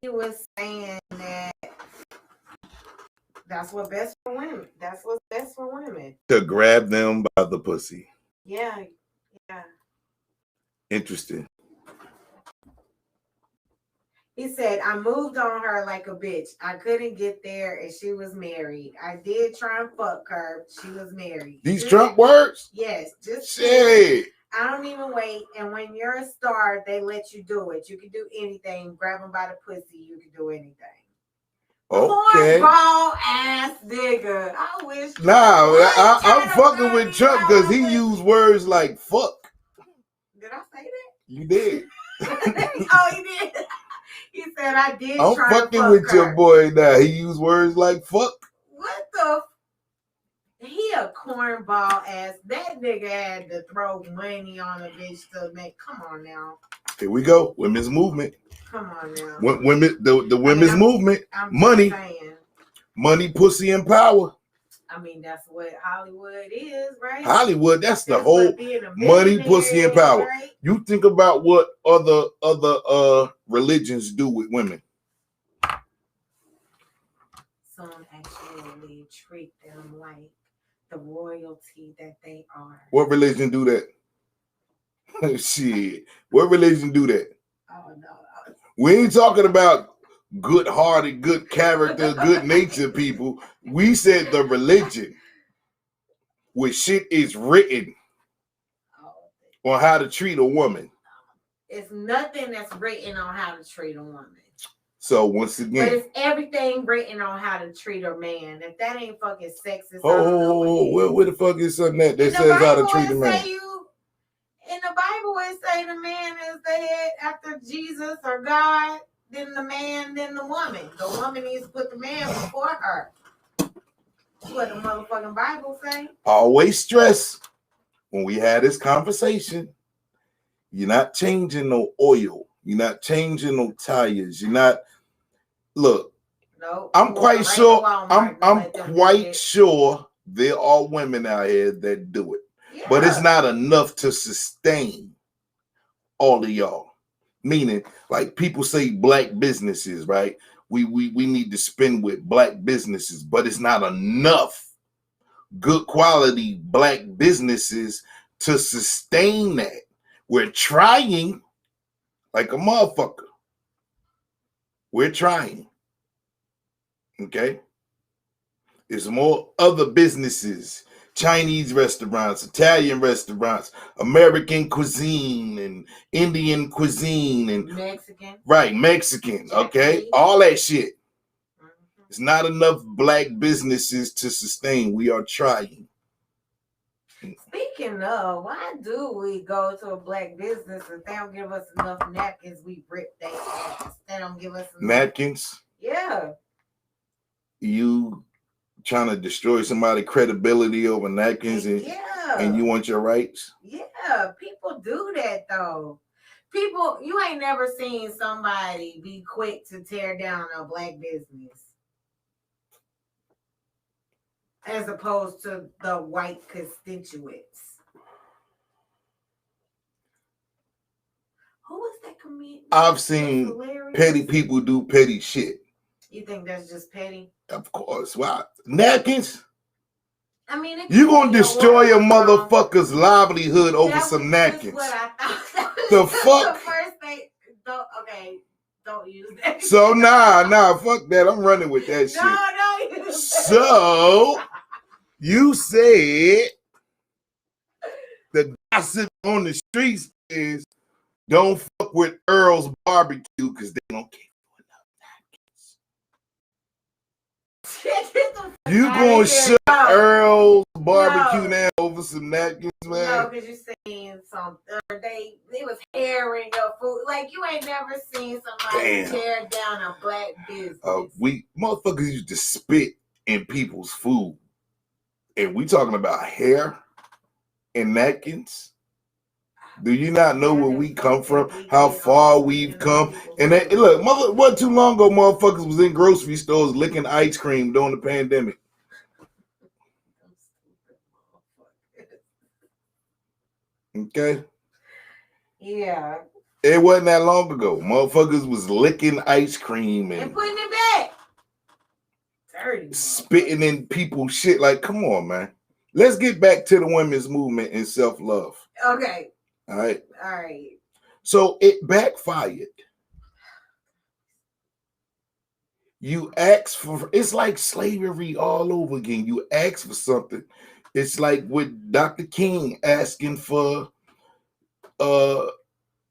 was saying that that's what's best for women. That's what's best for women. To grab them by the pussy. Yeah. Interesting. He said, I moved on her like a bitch. I couldn't get there and she was married. I did try and fuck her. She was married. These Trump words? Yes. Just shit. I don't even wait. And when you're a star, they let you do it. You can do anything. Grab them by the pussy. You can do anything. Okay. Cornball ass nigga. I wish. Nah, I'm fucking with Trump because he used words like fuck. Did I say that? You did. Oh, he did. He said I did. I'm try fucking to fuck with her. your boy now. He used words like fuck. What the? He a cornball ass. That nigga had to throw money on a bitch to make. Come on now. Here we go. Women's movement. Come on now. The women's movement. I'm Money. saying. Money, pussy, and power. I mean, that's what Hollywood is, right? Hollywood, that's the That's whole what being a money, millionaire pussy, and is, power. right? You think about what other religions do with women. Some actually treat them like the royalty that they are. What religion do that? Shit. What religion do that? Oh no. We ain't talking about good-hearted, good character, good-natured people. We said the religion, where shit is written on how to treat a woman. It's nothing that's written on how to treat a woman. So once But again, it's everything written on how to treat a man. If that ain't fucking sexist, where the fuck is something that says how to treat a man? In the Bible, it say the man is the head after Jesus or God, then the man, then the woman. The woman needs to put the man before her. That's what the motherfucking Bible say. Always stress when we had this conversation, you're not changing no oil. You're not changing no tires. You're not. Look, no. I'm quite sure. I'm quite sure there are women out here that do it, but it's not enough to sustain all of y'all. Meaning, like people say, black businesses, right? We need to spend with black businesses, but it's not enough good quality black businesses to sustain that. We're trying like a motherfucker. We're trying. Okay? There's more other businesses, Chinese restaurants, Italian restaurants, American cuisine and Indian cuisine and Mexican. Right, Mexican, okay? All that shit. It's not enough black businesses to sustain. We are trying. Speaking of, why do we go to a black business and they don't give us enough napkins? We rip their ass. They don't give us enough. Napkins? Yeah. You trying to destroy somebody's credibility over napkins and you want your rights? Yeah, people do that though. People, you ain't never seen somebody be quick to tear down a black business as opposed to the white constituents. Who was that comedian? I've seen petty people do petty shit. You think that's just petty? Of course. Why? Napkins? I mean, you gonna destroy a motherfucker's livelihood over some napkins. What I thought. The fuck? The first thing. Don't use that. So nah, fuck that. I'm running with that shit. No, use that. So you said the gossip on the streets is don't fuck with Earl's Barbecue because they don't care. Get the fuck You outta gonna here. shut No. Earl's barbecue No. now over some napkins, No, man? because you're saying something. It was hair in your food. Like, you ain't never seen somebody Damn. tear down a black business. We motherfuckers used to spit in people's food. And we talking about hair and napkins. Do you not know where we come from? How far we've come? And that, look, mother, wasn't too long ago, motherfuckers was in grocery stores licking ice cream during the pandemic. Okay? Yeah. It wasn't that long ago. Motherfuckers was licking ice cream And and putting it back. Dirty. spitting in people's shit. Like, come on, man. Let's get back to the women's movement and self-love. Okay. All right. All right. So it backfired. You ask for, it's like slavery all over again. You ask for something. It's like with Dr. King asking for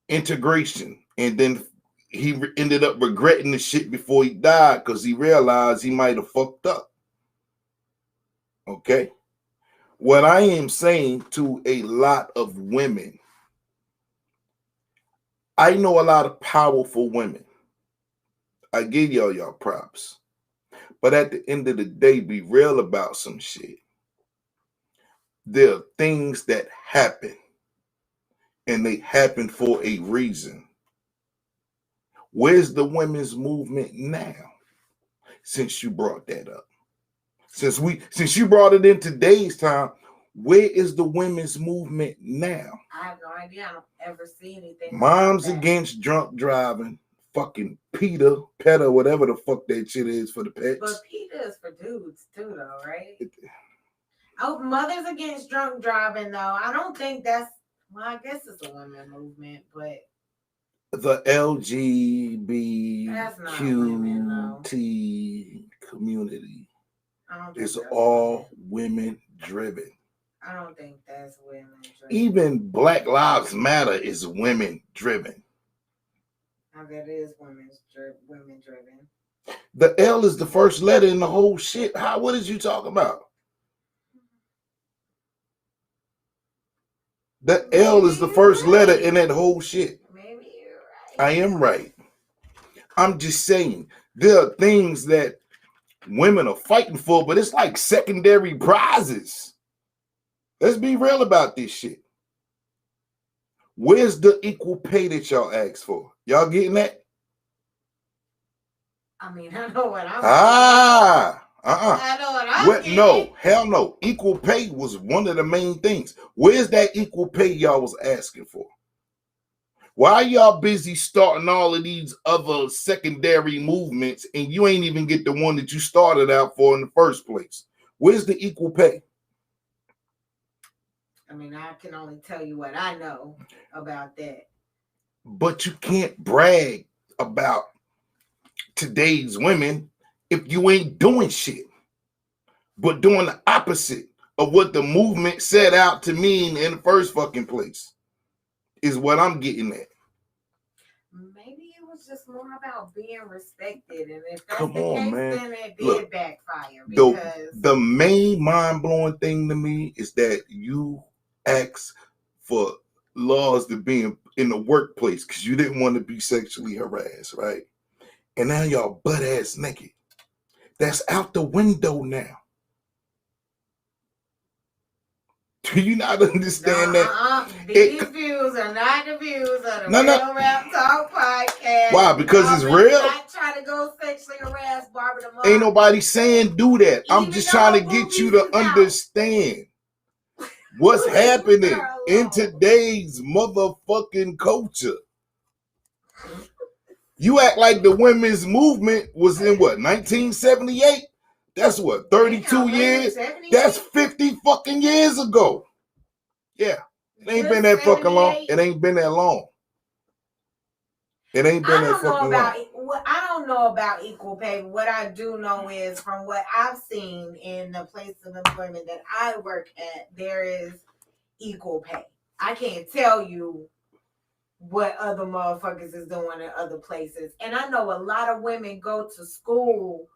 integration, and then he ended up regretting the shit before he died because he realized he might have fucked up. Okay? What I am saying to a lot of women, I know a lot of powerful women. I give y'all props. But at the end of the day, be real about some shit. There are things that happen, and they happen for a reason. Where's the women's movement now? Since you brought that up. Since you brought it in today's time, where is the women's movement now? I have no idea. I don't ever see anything. Moms against drunk driving. Fucking PETA, whatever the fuck that shit is for the pets. But PETA is for dudes too, though, right? Oh, mothers against drunk driving, though. I don't think that's, well, I guess it's a women movement, but the LGBTQT community is all women driven. I don't think that's women driven. Even Black Lives Matter is women driven. Now that is women driven. The L is the first letter in the whole shit. What is you talking about? The L is the first letter in that whole shit. Maybe you're right. I am right. I'm just saying there are things that women are fighting for, but it's like secondary prizes. Let's be real about this shit. Where's the equal pay that y'all asked for? Y'all getting that? I mean, I know what I'm I know what I'm getting. No, hell no. Equal pay was one of the main things. Where's that equal pay y'all was asking for? Why are y'all busy starting all of these other secondary movements and you ain't even get the one that you started out for in the first place? Where's the equal pay? I mean, I can only tell you what I know about that. But you can't brag about today's women if you ain't doing shit, but doing the opposite of what the movement set out to mean in the first fucking place is what I'm getting at. Maybe it was just more about being respected, and if that's Come the on, case, man. then it did Look, backfire. Because the main mind-blowing thing to me is that you asked for laws to be in the workplace because you didn't want to be sexually harassed, right? And now y'all butt ass naked. That's out the window now. Do you not understand that? These views are not the views of the Real Rap Talk podcast. Why? Because it's real? Not trying to go sexually harass Barbara the Mom. Ain't nobody saying do that. I'm just trying to get you to understand what's happening in today's motherfucking culture. You act like the women's movement was in what, 1978? That's what, 32 years? That's 50 fucking years ago. Yeah. It ain't been that fucking long. It ain't been that long. It ain't been that fucking long. I don't know about equal pay. What I do know is from what I've seen in the place of employment that I work at, there is equal pay. I can't tell you what other motherfuckers is doing in other places. And I know a lot of women go to school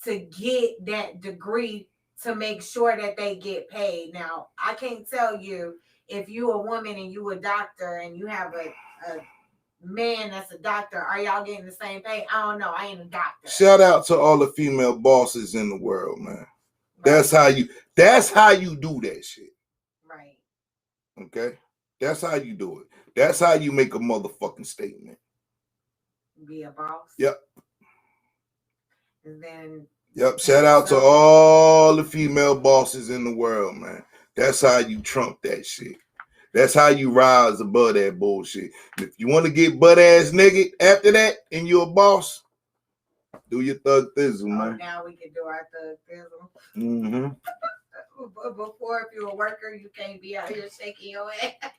to get that degree to make sure that they get paid. Now, I can't tell you if you a woman and you a doctor and you have a man that's a doctor, are y'all getting the same pay? I don't know. I ain't a doctor. Shout out to all the female bosses in the world, man. Right. That's how you do that shit. Right. Okay? That's how you do it. That's how you make a motherfucking statement. Be a boss. Yep. And then Yep. Shout out to all the female bosses in the world, man. That's how you trump that shit. That's how you rise above that bullshit. If you want to get butt ass naked after that and you're a boss, do your thug thizzle, man. Now we can do our thug thizzle. Mm-hmm. But before, if you're a worker, you can't be out here shaking your ass.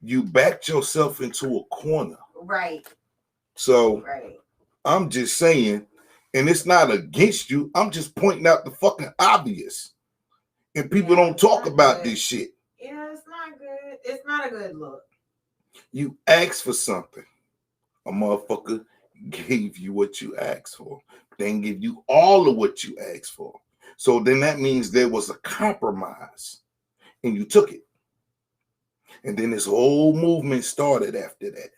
You backed yourself into a corner. Right. So right. I'm just saying, and it's not against you. I'm just pointing out the fucking obvious. And people don't talk about this shit. Yeah, it's not good. It's not a good look. You asked for something. A motherfucker gave you what you asked for. They didn't give you all of what you asked for. So then that means there was a compromise. And you took it. And then this whole movement started after that.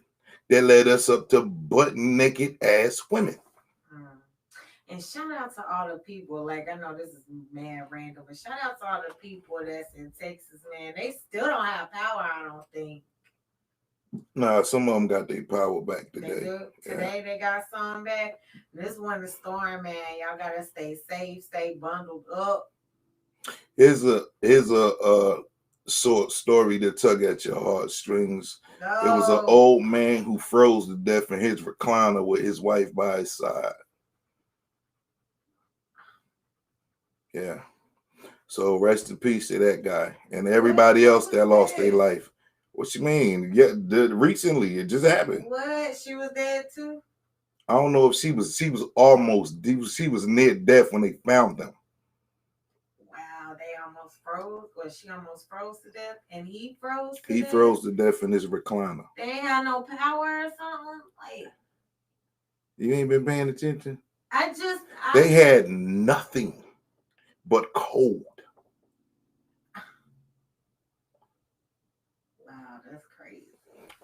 That led us up to butt naked ass women. And shout out to all the people, like I know this is mad random, but shout out to all the people that's in Texas, man. They still don't have power, I don't think. Nah, some of them got their power back today. They do. Today they got some back. This one, the storm, man. Y'all gotta stay safe, stay bundled up. Here's a short story to tug at your heartstrings. No. It was an old man who froze to death in his recliner with his wife by his side. Yeah. So rest in peace to that guy and everybody else that lost their life. What you mean? Yeah, recently it just happened. What? She was dead too? I don't know if she was near death when they found them. Wow, they almost froze. Well, she almost froze to death and he froze to death? He froze to death in his recliner. They ain't had no power or something? Like, you ain't been paying attention? They had nothing but cold. Wow, that's crazy.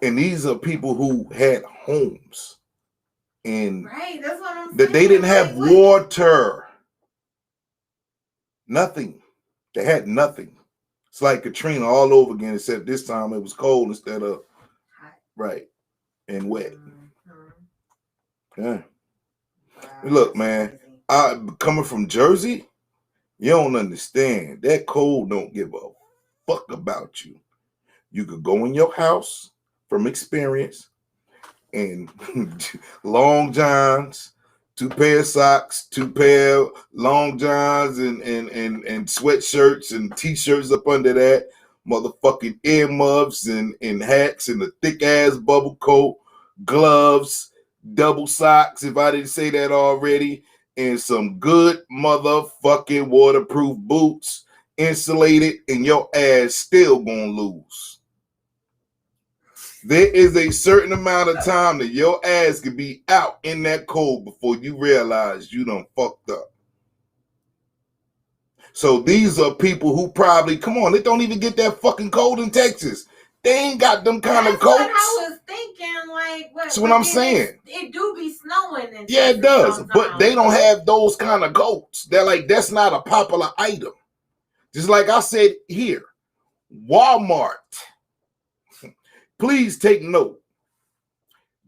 And these are people who had homes. And right, that's what I'm saying. That they didn't have water. Nothing. They had nothing. It's like Katrina all over again, except this time it was cold instead of hot. Right. And wet. Mm-hmm. Yeah. Wow, look, man, coming from Jersey, you don't understand. That cold don't give a fuck about you. You could go in your house from experience and long johns, 2 pair of socks, 2 pair of long johns and sweatshirts and t-shirts up under that, motherfucking earmuffs and hats and a thick ass bubble coat, gloves, double socks, if I didn't say that already, and some good motherfucking waterproof boots, insulated, and your ass still gonna lose. There is a certain amount of time that your ass can be out in that cold before you realize you done fucked up. So these are people who probably, come on, they don't even get that fucking cold in Texas. They ain't got them kind of coats. What I was thinking, like, what? That's what I'm saying. It do be snowing. In yeah, it does. Sometimes. But they don't have those kind of coats. They're like, that's not a popular item. Just like I said here, Walmart. Please take note.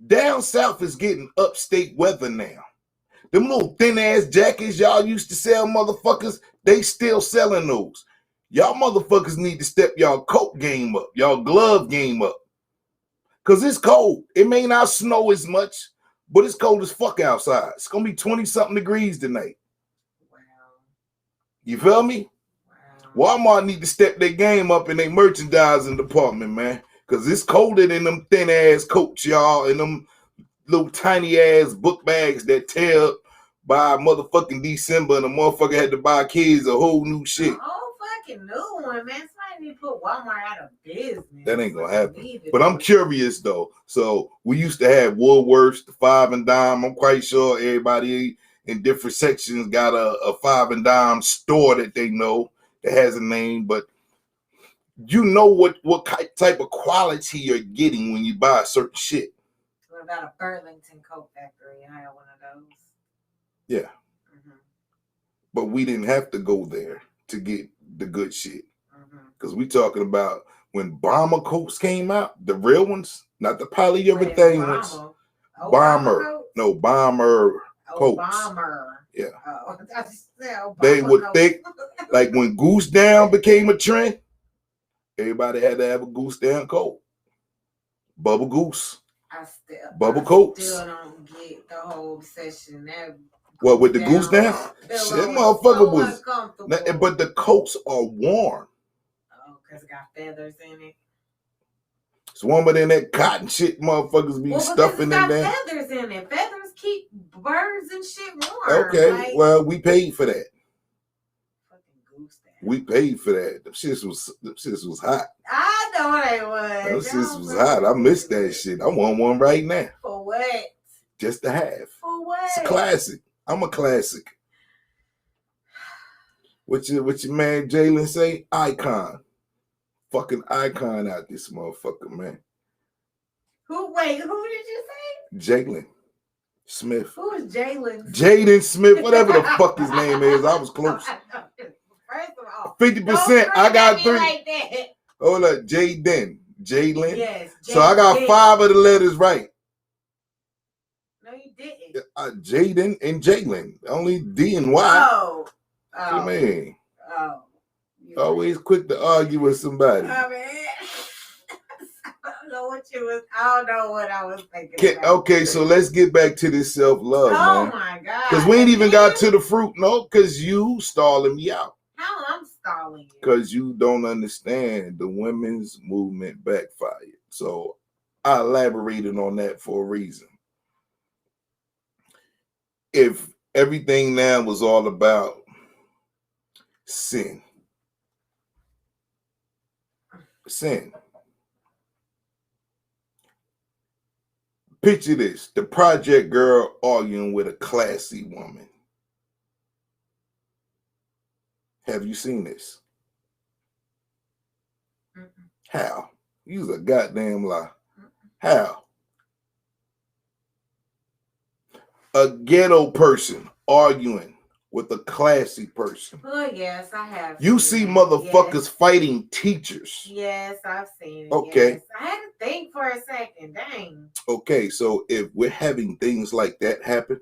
Down south is getting upstate weather now. Them little thin ass jackets y'all used to sell, motherfuckers, they still selling those. Y'all motherfuckers need to step y'all coat game up, y'all glove game up. Because it's cold. It may not snow as much, but it's cold as fuck outside. It's going to be 20-something degrees tonight. Wow. You feel me? Wow. Walmart need to step their game up in their merchandising department, man. Because it's colder than them thin-ass coats, y'all, and them little tiny-ass book bags that tear up by motherfucking December, and the motherfucker had to buy kids a whole new shit. Fucking new one, man. Somebody need to put Walmart out of business. That ain't gonna happen. But I'm curious though. So we used to have Woolworths, the 5 and dime. I'm quite sure everybody in different sections got a five and dime store that they know that has a name, but you know what type of quality you're getting when you buy certain shit. What about a Burlington Coat Factory? I have one of those. Yeah. But we didn't have to go there to get the good shit. Because we talking about when bomber coats came out, the real ones, not the polyurethane ones. Bomber. No, bomber coats. Bomber. Yeah. Oh, they were thick. Like when Goose Down became a trend, everybody had to have a Goose Down coat. Bubble Goose. Bubble coats. Still don't get the whole obsession. What, with the Goose Down? Shit, that motherfucker was. But the coats are warm. Oh, because it got feathers in it. It's warmer than that cotton shit motherfuckers be stuffing in there. Feathers in it. Feathers keep birds and shit warm. Okay, like, well, we paid for that. Fucking Goose Down. We paid for that. Them shits was hot. I know they was. Them shits was hot. I miss that shit. I want one right now. For what? Just to have. For what? It's a classic. I'm a classic. What your man Jalen say? Icon. Fucking icon out this motherfucker, man. Who did you say? Jalen Smith. Who is Jalen? Jaden Smith, whatever the fuck his name is. I was close. First of all, 50%. I got 3. Like that. Hold up, Jalen. Yes. So I got 5 of the letters right. No, you didn't. Jaden and Jalen. Only D and Y. Oh. What you mean? Oh. Always quick to argue with somebody. I mean, I don't know what I was thinking about. Okay, so let's get back to this self-love, man. Oh my God. Because we ain't even got to the fruit, no, because you stalling me out. How I'm stalling you? Because you don't understand the women's movement backfired. So I elaborated on that for a reason. If everything now was all about sin. Picture this, the project girl arguing with a classy woman. Have you seen this? Mm-mm. How? You's a goddamn lie. How? A ghetto person arguing with a classy person. Oh, yes, I have. You see motherfuckers fighting teachers. Yes, I've seen it. Okay. Yes. I had to think for a second. Dang. Okay, so if we're having things like that happen,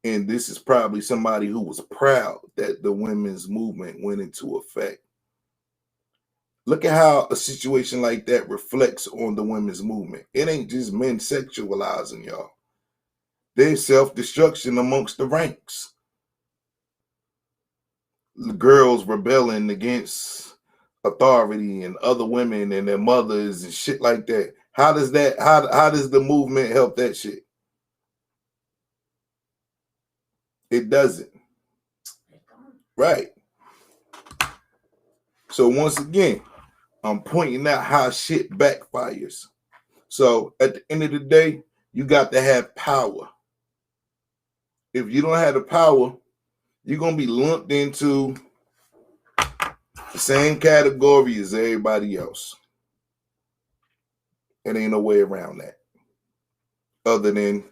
and this is probably somebody who was proud that the women's movement went into effect. Look at how a situation like that reflects on the women's movement. It ain't just men sexualizing y'all. There's self-destruction amongst the ranks. The girls rebelling against authority and other women and their mothers and shit like that. How does the movement help that shit? It doesn't. Right. So once again, I'm pointing out how shit backfires. So at the end of the day, you got to have power. If you don't have the power, you're going to be lumped into the same category as everybody else. It ain't no way around that other than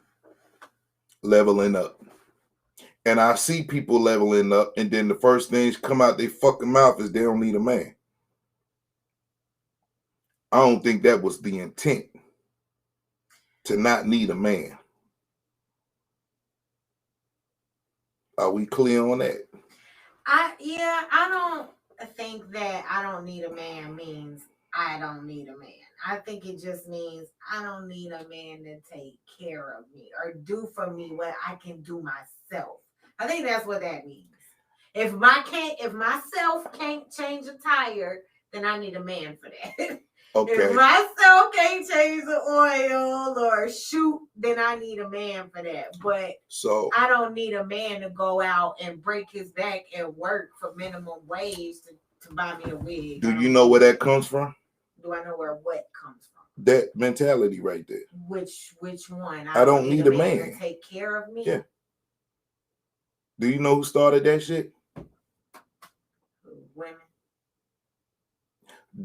leveling up. And I see people leveling up, and then the first things come out their fucking mouth is they don't need a man. I don't think that was the intent, to not need a man. Are we clear on that? I don't think that I don't need a man means I don't need a man. I think it just means I don't need a man to take care of me or do for me what I can do myself. I think that's what that means. If myself can't change a tire, then I need a man for that. Okay. If myself can't change the oil or shoot, then I need a man for that. But so I don't need a man to go out and break his back and work for minimum wage to buy me a wig. Do you know where that comes from? Do I know where what comes from? That mentality right there. Which one? I don't need a man to take care of me. Yeah. Do you know who started that shit? Women.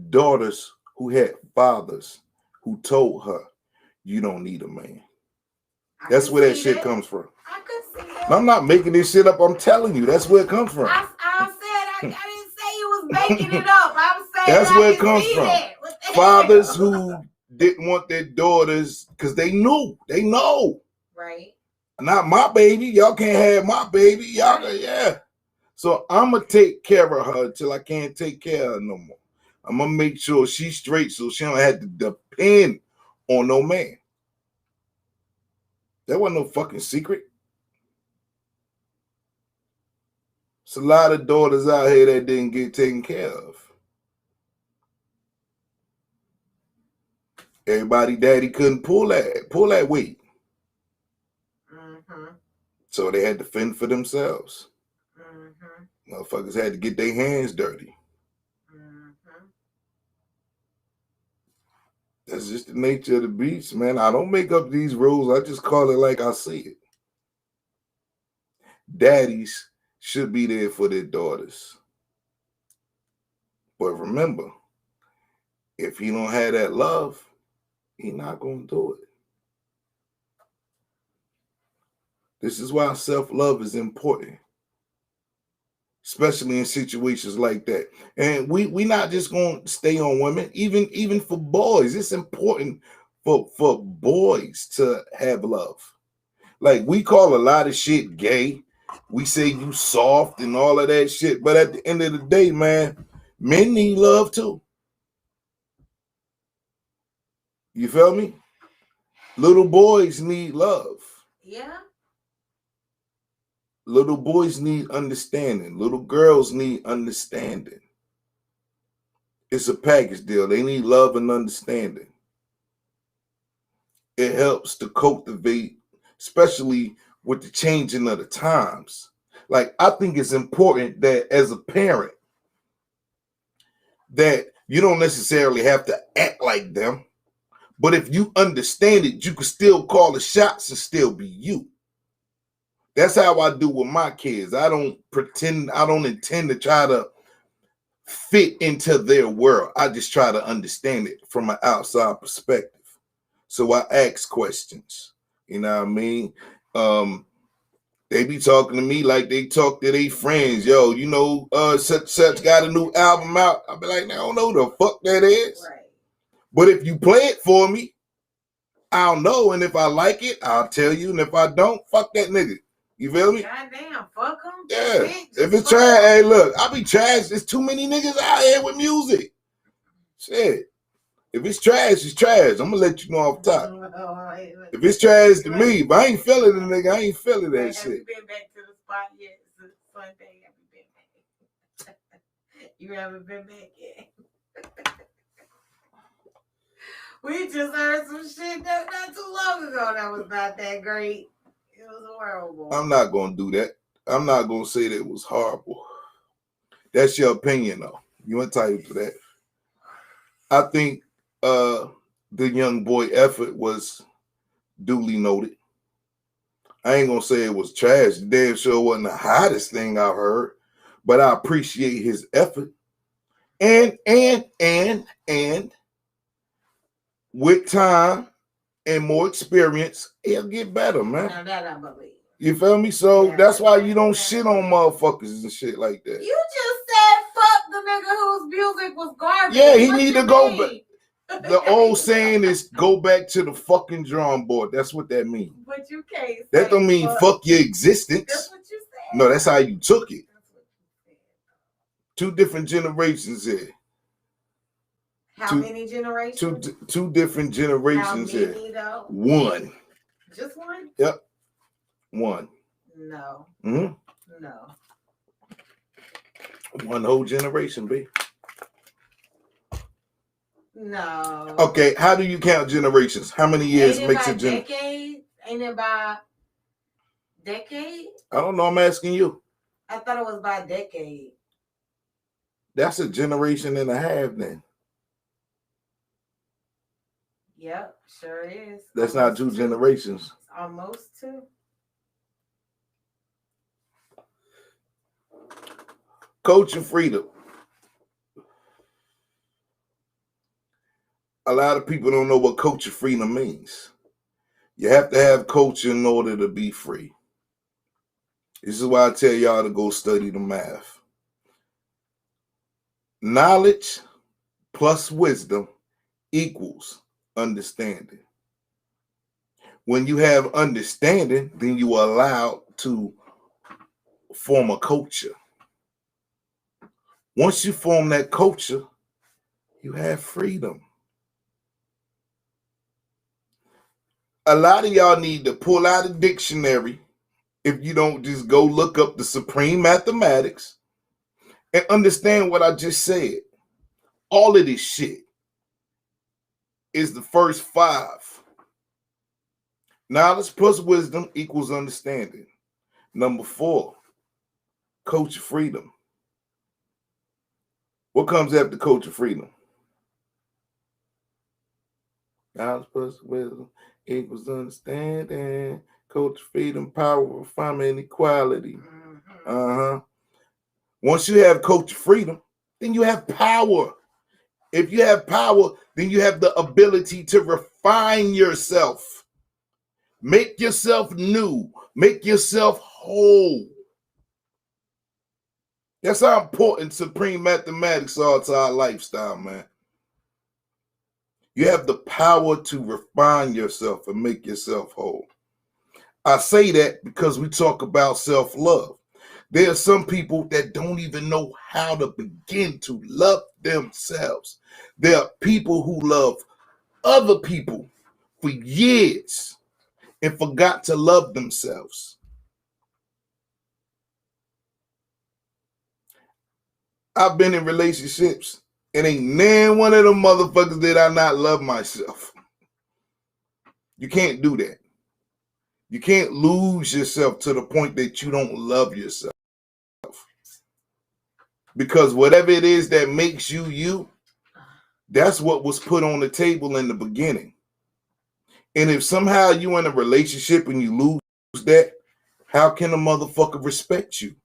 Daughters who had fathers who told her, "You don't need a man." That's where that shit comes from. I could see that. No, I'm not making this shit up. I'm telling you, that's where it comes from. I didn't say you was making it up. I'm saying That's I where it can comes see from. that. What the Fathers hell? who didn't want their daughters because they know. Right. Not my baby. Y'all can't have my baby. Y'all, yeah. So I'm going to take care of her until I can't take care of her no more. I'm going to make sure she's straight so she don't have to depend on no man. That wasn't no fucking secret. It's a lot of daughters out here that didn't get taken care of. Everybody daddy couldn't pull that weight. Mm-hmm. So they had to fend for themselves. Mm-hmm. Motherfuckers had to get their hands dirty. Mm-hmm. That's just the nature of the beast, man. I don't make up these rules. I just call it like I see it. Daddies should be there for their daughters. But remember, if he don't have that love, he not going to do it. This is why self-love is important, especially in situations like that. And we not just going to stay on women, even for boys. It's important for boys to have love. Like, we call a lot of shit gay. We say you soft and all of that shit. But at the end of the day, man, men need love too. You feel me? Little boys need love. Yeah. Little boys need understanding. Little girls need understanding. It's a package deal. They need love and understanding. It helps to cultivate, especially with the changing of the times. Like, I think it's important that as a parent, that you don't necessarily have to act like them, but if you understand it, you can still call the shots and still be you. That's how I do with my kids. I don't intend to try to fit into their world. I just try to understand it from an outside perspective. So I ask questions. You know what I mean? They be talking to me like they talk to their friends. Yo, you know, such got a new album out. I'll be like, I don't know who the fuck that is. Right. But if you play it for me, I'll know. And if I like it, I'll tell you. And if I don't, fuck that nigga. You feel me? Goddamn, fuck them. Yeah. If it's trash, hey, look, I be trash. There's too many niggas out here with music. Shit. If it's trash, it's trash. I'm gonna let you know off top. If it's trash to me, if I ain't feeling the nigga, I ain't feeling that shit. Have you been back to the spot yet? It's a Sunday. Have you been back? You haven't been back yet. We just heard some shit that not too long ago that was not that great. It was horrible. I'm not gonna do that. I'm not gonna say that it was horrible. That's your opinion, though. You entitled to that. I think the young boy effort was duly noted. I ain't gonna say it was trash. Damn sure wasn't the hottest thing I've heard, but I appreciate his effort. And with time and more experience, he'll get better, man. Now that I believe. You feel me? So that's why you don't shit on motherfuckers and shit like that. You just said fuck the nigga whose music was garbage. Yeah, he need to go back. The old saying is go back to the fucking drawing board. That's what that means. But you can't say that don't mean fuck your existence. That's what you said. No, that's how you took it. That's what you said. Two different generations here. How many generations? Two different generations How many, here. though? One. Just one? Yep. One. No. Mm-hmm. No. One whole generation, B. No. Okay, how do you count generations? How many years makes a generation? Decade? Ain't it by decade? I don't know. I'm asking you. I thought it was by decade. That's a generation and a half then. Yep, sure is. That's almost not two two. generations. Almost two. Coaching freedom. A lot of people don't know what coaching freedom means. You have to have coaching in order to be free. This is why I tell y'all to go study the math. Knowledge plus wisdom equals understanding. When you have understanding, then you are allowed to form a culture. Once you form that culture, you have freedom. A lot of y'all need to pull out a dictionary if you don't just go look up the supreme mathematics and understand what I just said. All of this shit is the first 5. Knowledge plus wisdom equals understanding. Number 4, coach of freedom. What comes after coach of freedom? Knowledge plus wisdom equals understanding. Coach of freedom, power, refinement, equality. Once you have coach of freedom, then you have power. If you have power, then you have the ability to refine yourself. Make yourself new. Make yourself whole. That's how important supreme mathematics are to our lifestyle, man. You have the power to refine yourself and make yourself whole. I say that because we talk about self-love. There are some people that don't even know how to begin to love themselves. There are people who love other people for years and forgot to love themselves. I've been in relationships and ain't none one of them motherfuckers did I not love myself. You can't do that. You can't lose yourself to the point that you don't love yourself. Because whatever it is that makes you you, that's what was put on the table in the beginning. And if somehow you in a relationship and you lose that, how can a motherfucker respect you?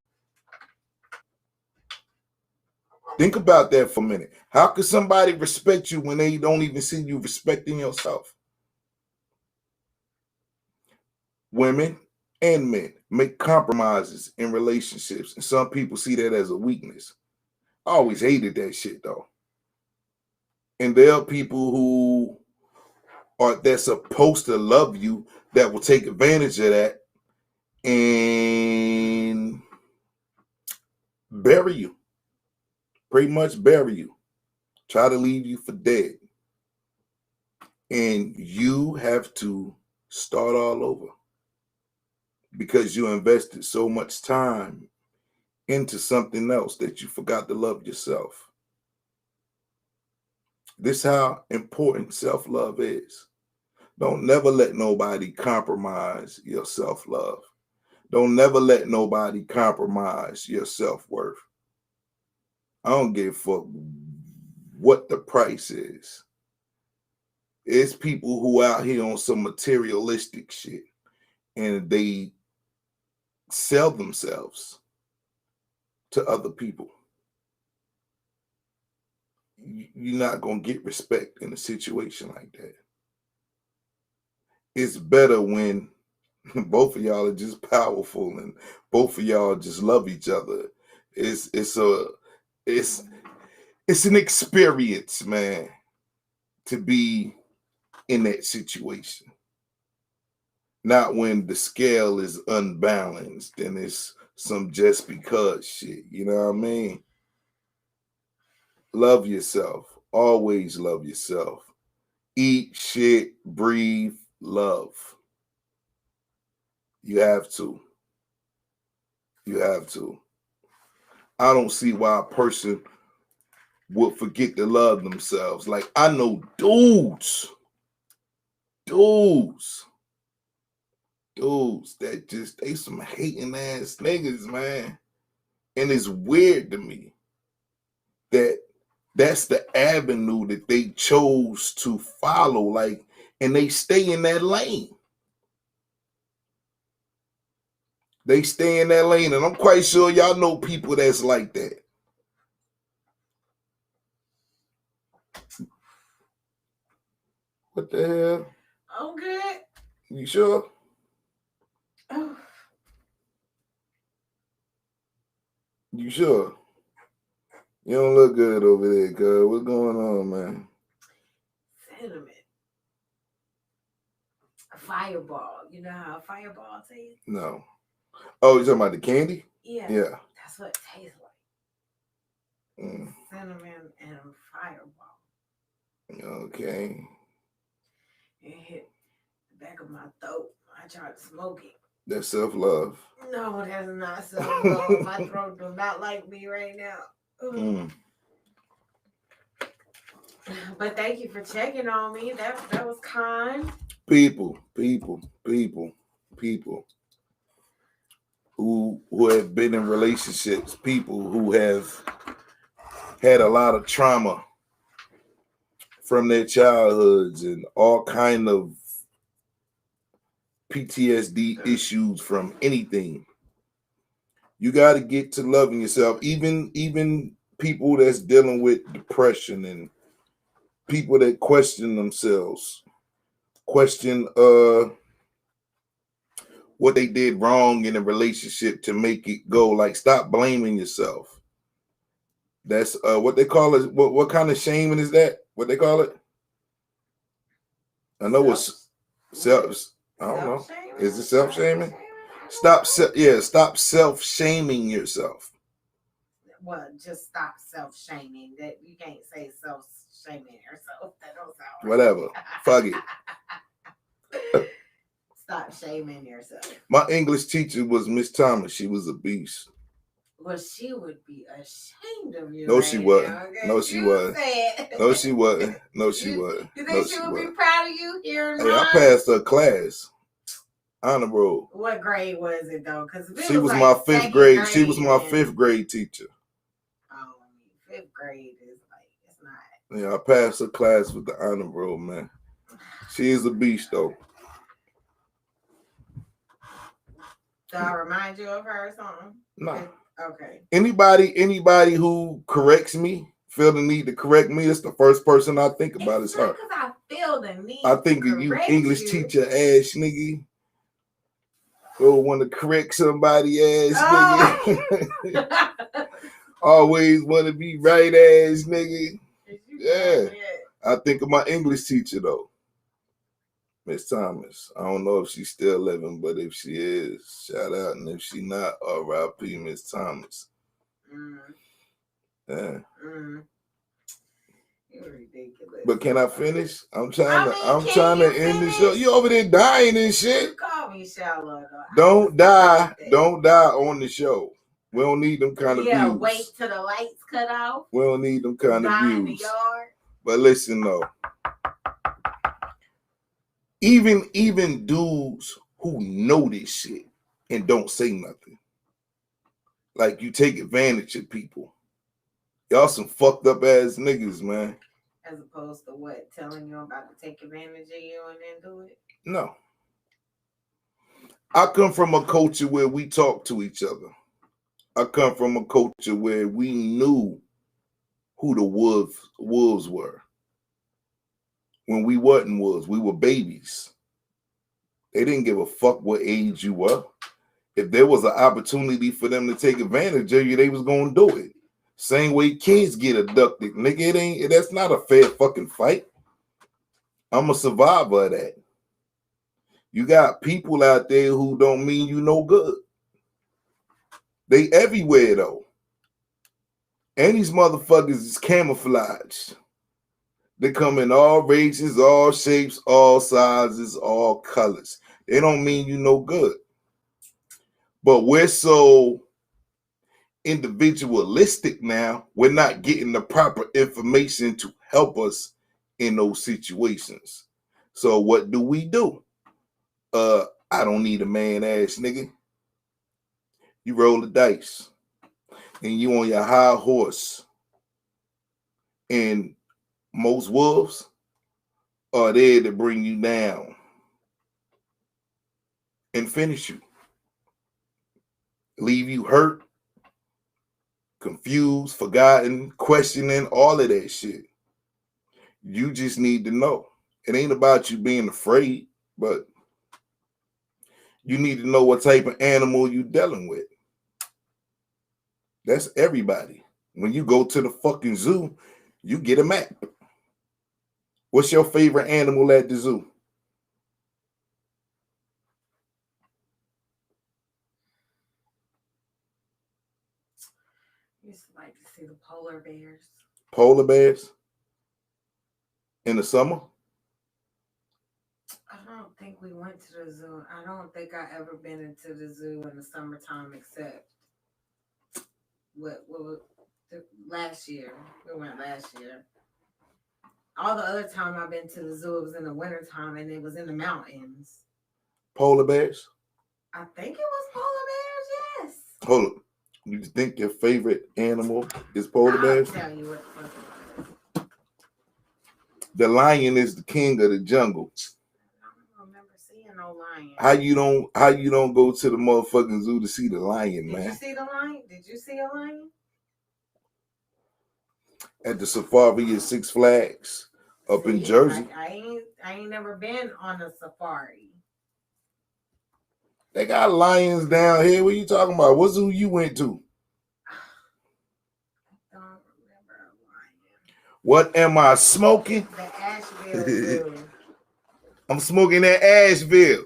Think about that for a minute. How could somebody respect you when they don't even see you respecting yourself? Women and men make compromises in relationships, and some people see that as a weakness. I always hated that shit though. And there are people who they're supposed to love you that will take advantage of that and bury you. Pretty much bury you. Try to leave you for dead. And you have to start all over because you invested so much time into something else that you forgot to love yourself. This is how important self-love is. Don't never let nobody compromise your self-love. Don't never let nobody compromise your self-worth. I don't give a fuck what the price is. It's people who out here on some materialistic shit and they sell themselves to other people. You're not going to get respect in a situation like that. It's better when both of y'all are just powerful and both of y'all just love each other. It's an experience, man, to be in that situation. Not when the scale is unbalanced and it's some just because shit. You know what I mean? Love yourself. Always love yourself. Eat, shit, breathe, love. You have to. You have to. I don't see why a person would forget to love themselves. Like, I know dudes that just, they some hating ass niggas, man. And it's weird to me that that's the avenue that they chose to follow, like, and they stay in that lane. They stay in that lane, and I'm quite sure y'all know people that's like that. What the hell? I'm good. You sure? Oh, You sure? You don't look good over there, cuz. What's going on, man? cinnamon. A fireball. You know how a fireball tastes? No. Oh, you talking about the candy? Yeah. Yeah. That's what it tastes like. Mm. Cinnamon and fireball. Okay. It hit the back of my throat. I tried to smoke it. That's self-love. No, that's not self-love. My throat does not like me right now. Mm. But thank you for checking on me. That was kind. People who have been in relationships, people who have had a lot of trauma from their childhoods and all kind of PTSD issues from anything. You got to get to loving yourself. Even people that's dealing with depression and people that question themselves, question what they did wrong in a relationship to make it go. Like, stop blaming yourself. That's what they call it. What kind of shaming is that? What they call it? I know it's self. I don't know. Is it self-shaming? Stop self-shaming yourself. Well, just stop self-shaming. That you can't say self-shaming yourself. That don't sound right. Whatever. Fuck it. Stop shaming yourself. My English teacher was Miss Thomas. She was a beast. Well, she would be ashamed of you. No, right she wasn't. now, okay? No, she You wasn't. said- No, she wasn't. No, she wasn't. You No, think she she would be wasn't. proud of you here? Hey, I passed her class. Honor roll. What grade was it though? Because She was my fifth grade. She was my fifth grade teacher. Oh, fifth grade is like it's not. Yeah, I passed her class with the honor roll, man. She is a beast though. Do I remind you of her or something? Nah. Okay. Anybody who corrects me, feel the need to correct me, that's the first person I think about is her. Because I feel the need. I think of you, English teacher ass nigga. Go want to correct somebody ass nigga. Always want to be right ass nigga. Yeah. I think of my English teacher though. Miss Thomas. I don't know if she's still living, but if she is, shout out. And if she not, R.I.P. Miss Thomas. Yeah. You're ridiculous. But can I finish? I'm trying to end the show. You over there dying and shit. You call me shallow though. Don't die on the show. We don't need them kind of views. Yeah, wait till the lights cut off. We don't need them kind of views. In the yard. But listen though. Even dudes who know this shit and don't say nothing. Like, you take advantage of people. Y'all some fucked up ass niggas, man. As opposed to what? Telling you I'm about to take advantage of you and then do it? No. I come from a culture where we talk to each other. I come from a culture where we knew who the wolves were. When we wasn't wolves, we were babies. They didn't give a fuck what age you were. If there was an opportunity for them to take advantage of you, they was gonna do it. Same way kids get abducted, nigga. That's not a fair fucking fight. I'm a survivor of that. You got people out there who don't mean you no good. They everywhere though. And these motherfuckers is camouflaged. They come in all races, all shapes, all sizes, all colors. They don't mean you no good. But we're so individualistic now, we're not getting the proper information to help us in those situations. So what do? I don't need a man ass nigga. You roll the dice and you on your high horse. And most wolves are there to bring you down and finish you. Leave you hurt, confused, forgotten, questioning, all of that shit. You just need to know. It ain't about you being afraid, but you need to know what type of animal you dealing with. That's everybody. When you go to the fucking zoo, you get a map. What's your favorite animal at the zoo? I used to like to see the polar bears. Polar bears? In the summer? I don't think we went to the zoo. I don't think I ever been into the zoo in the summertime except what last year. We went last year. All the other time I've been to the zoo, it was in the wintertime and it was in the mountains. Polar bears? I think it was polar bears, yes. Hold up. You think your favorite animal is polar bears? I'll tell you what the fuck it was. The lion is the king of the jungle. I don't remember seeing no lion. How you don't go to the motherfucking zoo to see the lion, Did man? you see the lion? Did you see a lion? At the safari at Six Flags up in See, Jersey. I ain't never been on a safari. They got lions down here. What you talking about? What zoo you went to? I don't remember a lion. What am I smoking? The Asheville Zoo. I'm smoking that Asheville.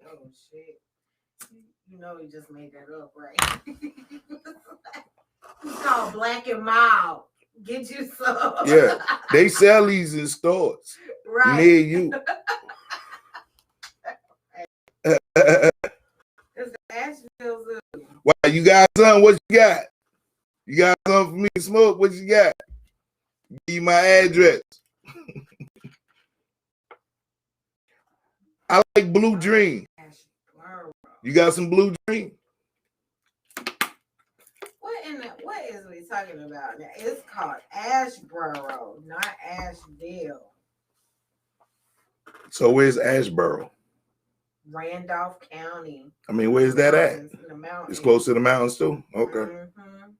Oh shit! You know he just made that up, right? It's called Black and Mild. Get you some. Yeah, they sell these in stores Right. near you. It's the Asheville Zoo. Why you got something? What you got? You got something for me to smoke? What you got? Give you my address. I like Blue Dream. You got some Blue Dream? What is we talking about now? It's called Asheboro, not Asheville. So where's Asheboro? Randolph County. I mean, where's that at? In the mountains. It's close to the mountains too? Okay. Mm-hmm.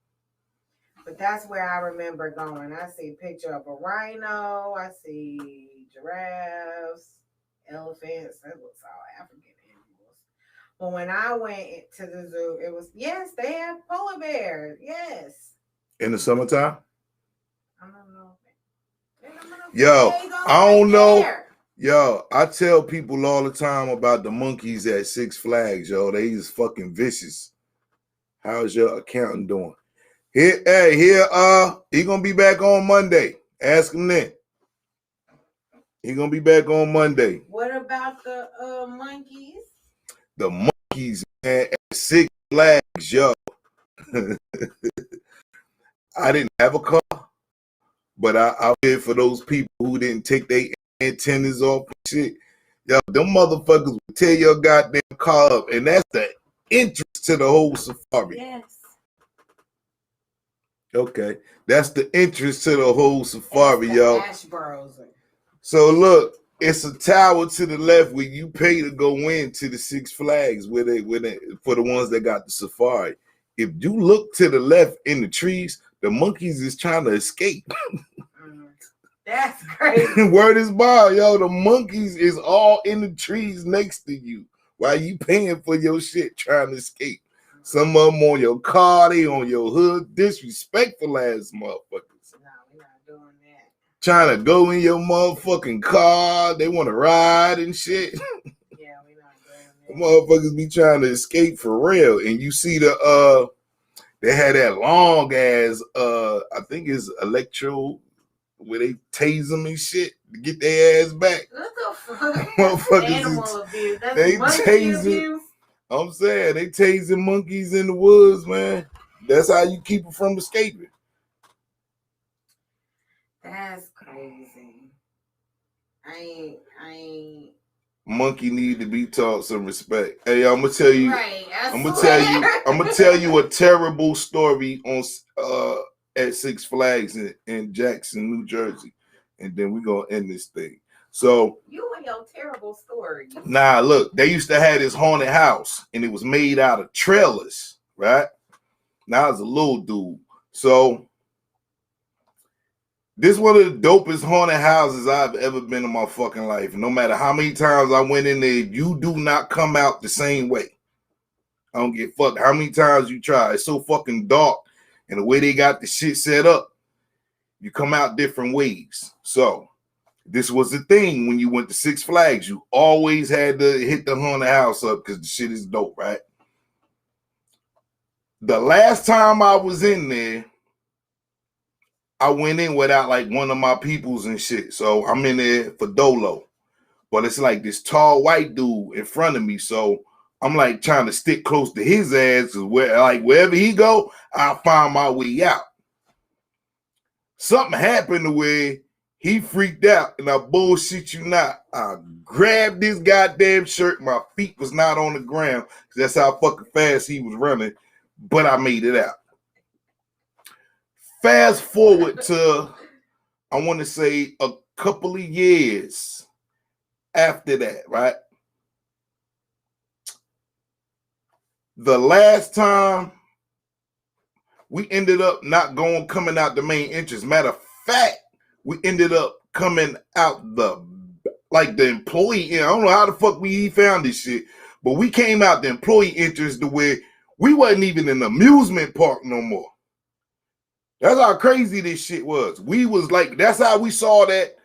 But that's where I remember going. I see a picture of a rhino. I see giraffes, elephants. That looks all African animals. But when I went to the zoo, it was, yes, they have polar bears. Yes. In the summertime? I don't know. Yo, I don't know. There. Yo, I tell people all the time about the monkeys at Six Flags, yo. They is fucking vicious. How's your accountant doing? He gonna be back on Monday. Ask him then. He gonna be back on Monday. What about the monkeys? The monkeys, man, at Six Flags, yo. I didn't have a car, but I did for those people who didn't take their antennas off and shit. Yo, them motherfuckers will tear your goddamn car up, and that's the interest to the whole safari. Yes. Okay, that's the interest to the whole safari, yo. Asheboros. So look, it's a tower to the left where you pay to go into the Six Flags for the ones that got the safari. If you look to the left in the trees, the monkeys is trying to escape. That's crazy. Word is bond, yo. The monkeys is all in the trees next to you while you paying for your shit trying to escape. Some of them on your car, they on your hood. Disrespectful ass motherfuckers. No, we're not doing that. Trying to go in your motherfucking car. They want to ride and shit. Yeah, we're not doing that. The motherfuckers be trying to escape for real. And you see they had that long ass, I think it's electro, where they tase them and shit to get their ass back. What the fuck? Motherfuckers Animal abuse. That's they monkey tasing- abuse. I'm saying they tasing monkeys in the woods, man. That's how you keep them from escaping. That's crazy. I ain't. Monkey need to be taught some respect. Hey, I'm gonna tell you. Right. I'm gonna tell you a terrible story on at Six Flags in Jackson, New Jersey, and then we're gonna end this thing. So you and your terrible story. nah, look, they used to have this haunted house, and it was made out of trailers, right? Now it's a little dude. So This one of the dopest haunted houses I've ever been in my fucking life. No matter how many times I went in there, you do not come out the same way. I don't give a fuck how many times you try. It's so fucking dark, and the way they got the shit set up, you come out different ways. So this was the thing when you went to Six Flags. You always had to hit the haunted house up because the shit is dope, right? The last time I was in there, I went in without like one of my peoples and shit. So I'm in there for Dolo. But it's like this tall white dude in front of me. So I'm like trying to stick close to his ass, because wherever he go, I'll find my way out. Something happened to where he freaked out, and I bullshit you not. I grabbed this goddamn shirt. My feet was not on the ground, because that's how fucking fast he was running. But I made it out. Fast forward to, I want to say, a couple of years after that, right? The last time we ended up not coming out the main entrance. Matter of fact, we ended up coming out the employee. I don't know how the fuck we found this shit, but we came out the employee entrance to where we wasn't even in the amusement park no more. That's how crazy this shit was. We was like, that's how we saw that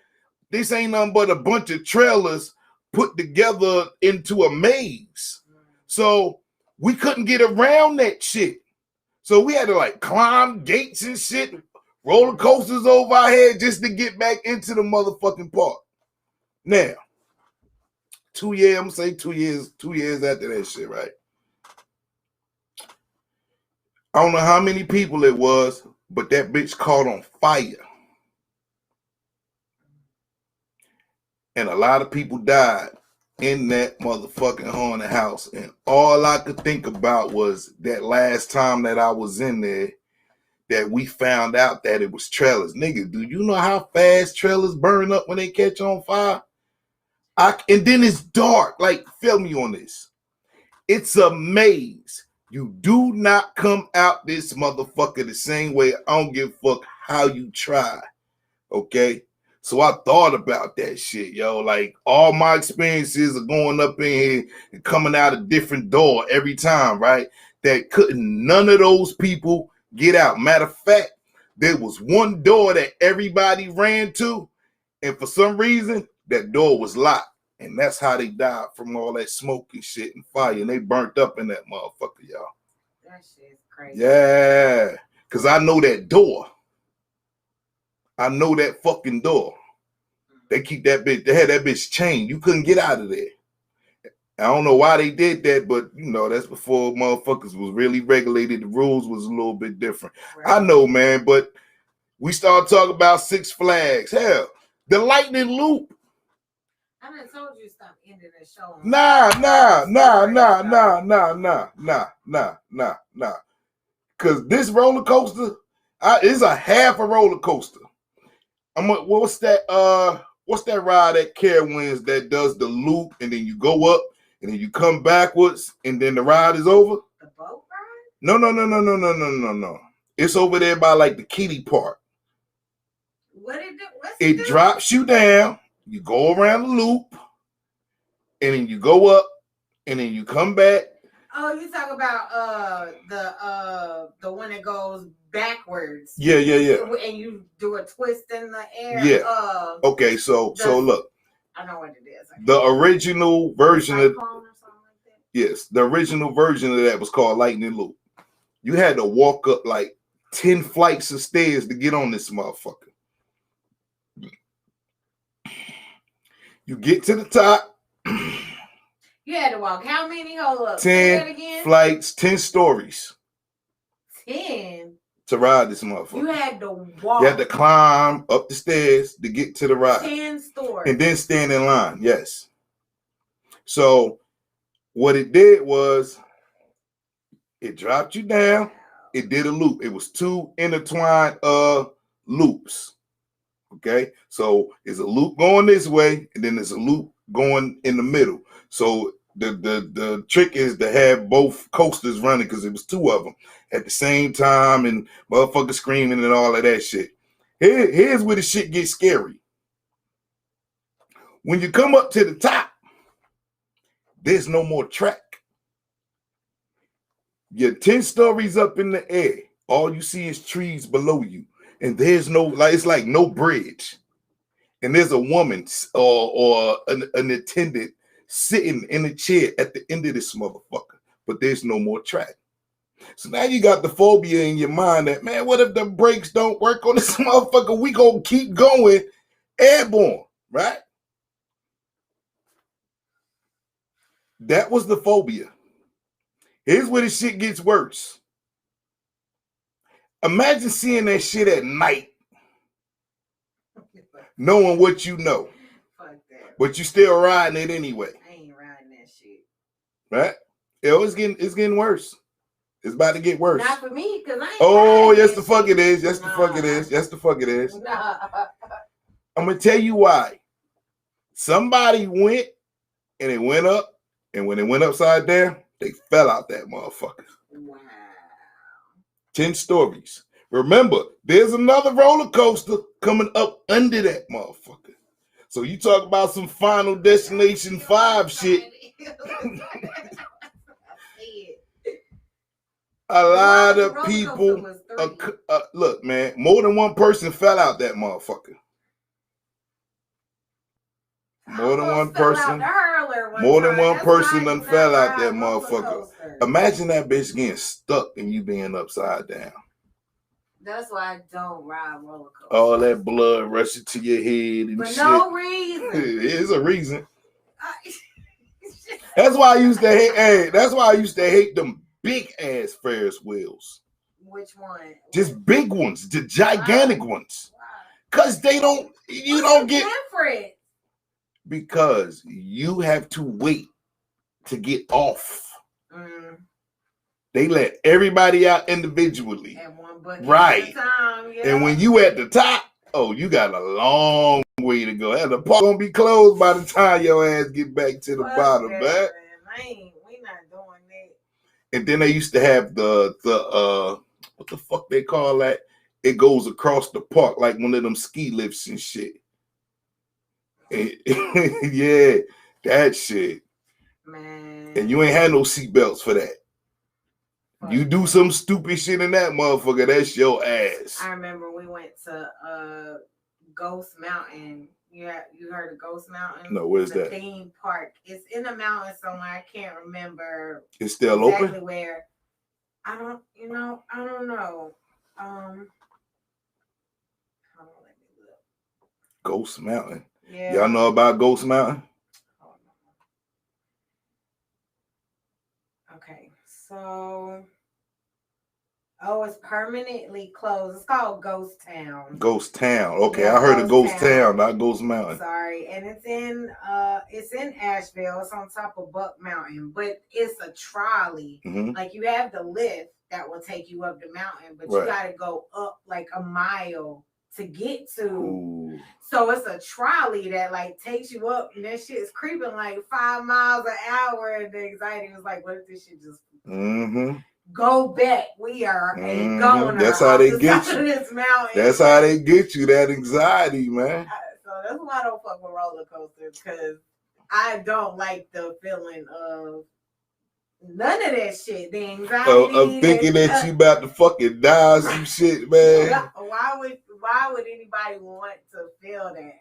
this ain't nothing but a bunch of trailers put together into a maze. So we couldn't get around that shit. So we had to like climb gates and shit, roller coasters over our head just to get back into the motherfucking park. Now, 2 years, I'm gonna say 2 years after that shit, right? I don't know how many people it was, but that bitch caught on fire. And a lot of people died in that motherfucking haunted house. And all I could think about was that last time that I was in there, that we found out that it was trailers. Nigga, do you know how fast trailers burn up when they catch on fire? And then it's dark. Like, feel me on this. It's a maze. You do not come out this motherfucker the same way. I don't give a fuck how you try. Okay? So I thought about that shit, yo. Like, all my experiences are going up in here and coming out a different door every time, right? That couldn't none of those people get out. Matter of fact, there was one door that everybody ran to, and for some reason, that door was locked. And that's how they died, from all that smoke and shit and fire. And they burnt up in that motherfucker, y'all. That shit's crazy. Yeah. Because I know that door. I know that fucking door. They keep that bitch, they had that bitch chained. You couldn't get out of there. I don't know why they did that, but you know, that's before motherfuckers was really regulated. The rules was a little bit different. Right. I know, man, but we started talking about Six Flags. Hell, the Lightning Loop. I done told you stop ending the show. Nah. Cause this roller coaster is a half a roller coaster. What's that ride at Carowinds that does the loop and then you go up and then you come backwards and then the ride is over? The boat ride? No. It's over there by like the kiddie park. What it do? It drops you down. You go around the loop, and then you go up, and then you come back. Oh, you talk about the one that goes backwards. Yeah. And you do a twist in the air. Yeah. Okay, so look. I know what it is. The original version of the original version of that was called Lightning Loop. You had to walk up like 10 flights of stairs to get on this motherfucker. You get to the top. You had to walk how many? Hold up. 10 flights, 10 stories. 10? To ride this motherfucker. You had to walk. You had to climb up the stairs to get to the ride. 10 stories. And then stand in line, yes. So what it did was it dropped you down. It did a loop. It was 2 intertwined loops. Okay, so it's a loop going this way, and then there's a loop going in the middle. So the trick is to have both coasters running, because it was 2 of them at the same time, and motherfuckers screaming and all of that shit. Here's where the shit gets scary. When you come up to the top, there's no more track. You're 10 stories up in the air. All you see is trees below you. And there's no, like, it's like no bridge. And there's a woman or an attendant sitting in a chair at the end of this motherfucker. But there's no more track. So now you got the phobia in your mind that, man, what if the brakes don't work on this motherfucker? We gonna keep going airborne, right? That was the phobia. Here's where the shit gets worse. Imagine seeing that shit at night, knowing what you know, but you still riding it anyway. I ain't riding that shit. Right? It's getting worse. It's about to get worse. Not for me, because I ain't Oh, riding yes, that the fuck shit. it is. Yes, the Nah. fuck it is. Yes, the fuck it is. Nah. I'm gonna tell you why. Somebody went and it went up, and when it went upside down, they fell out that motherfucker. Wow. 10 stories. Remember, there's another roller coaster coming up under that motherfucker. So you talk about some Final Destination 5 shit. A lot of people, look, man, more than one person fell out that motherfucker. More than one person done fell out that motherfucker. Imagine that bitch getting stuck and you being upside down. That's why I don't ride roller coasters. All that blood rushing to your head and For shit. no reason. There's a reason. That's why I used to hate. Hey, that's why I used to hate them big ass Ferris wheels. Which one? Just big ones, the gigantic ones. Why? Cause they don't. You don't get different. Because you have to wait to get off. They let everybody out individually. At one button right. at a time, yeah. And when you at the top, oh, you got a long way to go. And the park gonna be closed by the time your ass get back to the bottom, man. We not doing that. And then they used to have the what the fuck they call that? It goes across the park like one of them ski lifts and shit. And, yeah, that shit. Man. And you ain't had no seatbelts for that. You do some stupid shit in that motherfucker, that's your ass. I remember we went to Ghost Mountain. You heard of Ghost Mountain? No, where's that? Theme park. It's in the mountain somewhere. I can't remember. It's still exactly open? Where. I don't know. Hold on, let me look. Ghost Mountain. Yeah. Y'all know about Ghost Mountain? Okay, so it's permanently closed. It's called Ghost Town. Ghost Town. Okay, Yeah, I heard of Ghost Town. Town, not Ghost Mountain. Sorry, and it's in Asheville. It's on top of Buck Mountain, but it's a trolley. Mm-hmm. Like you have the lift that will take you up the mountain, but you got to go up like a mile to get to. Ooh. So it's a trolley that like takes you up, and that shit is creeping like 5 miles an hour. And the anxiety was like, what if this shit just go back? We are a goner. That's how they get you. This mountain. That's how they get you, that anxiety, man. So that's why I don't fuck with roller coasters, because I don't like the feeling of none of that shit. The anxiety. I'm thinking that you about to fucking die or some shit, man. Why would anybody want to feel that?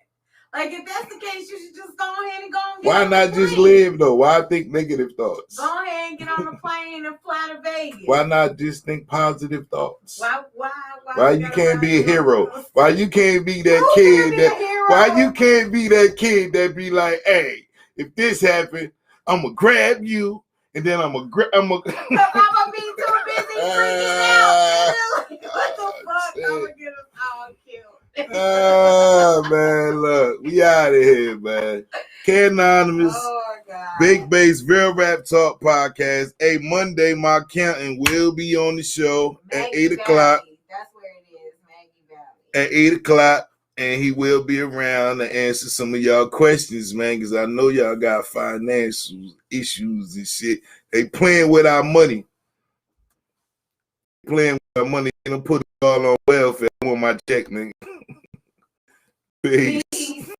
Like, if that's the case, you should just go ahead and go and get Why on not the just plane. live though? Why think negative thoughts? Go ahead and get on the plane and fly to Vegas. Why not just think positive thoughts? Why you can't be a hero? Why you can't be that Who kid can be that? a hero? Why you can't be that kid that be like, hey, if this happened, I'm gonna grab you, and then I'm gonna Because I'm gonna be too busy freaking out. What the fuck? I'm gonna get us all killed. Man, look, we out of here, man. K Anonymous, God. Big Bass, Real Rap Talk Podcast. Hey, Monday, my accountant will be on the show at 8 o'clock. That's where it is, Maggie Valley. At 8 o'clock, and he will be around to answer some of y'all questions, man, because I know y'all got financial issues and shit. They playing with our money. Playing with our money. gonna put it all on welfare. I want my check, nigga. Peace. Peace.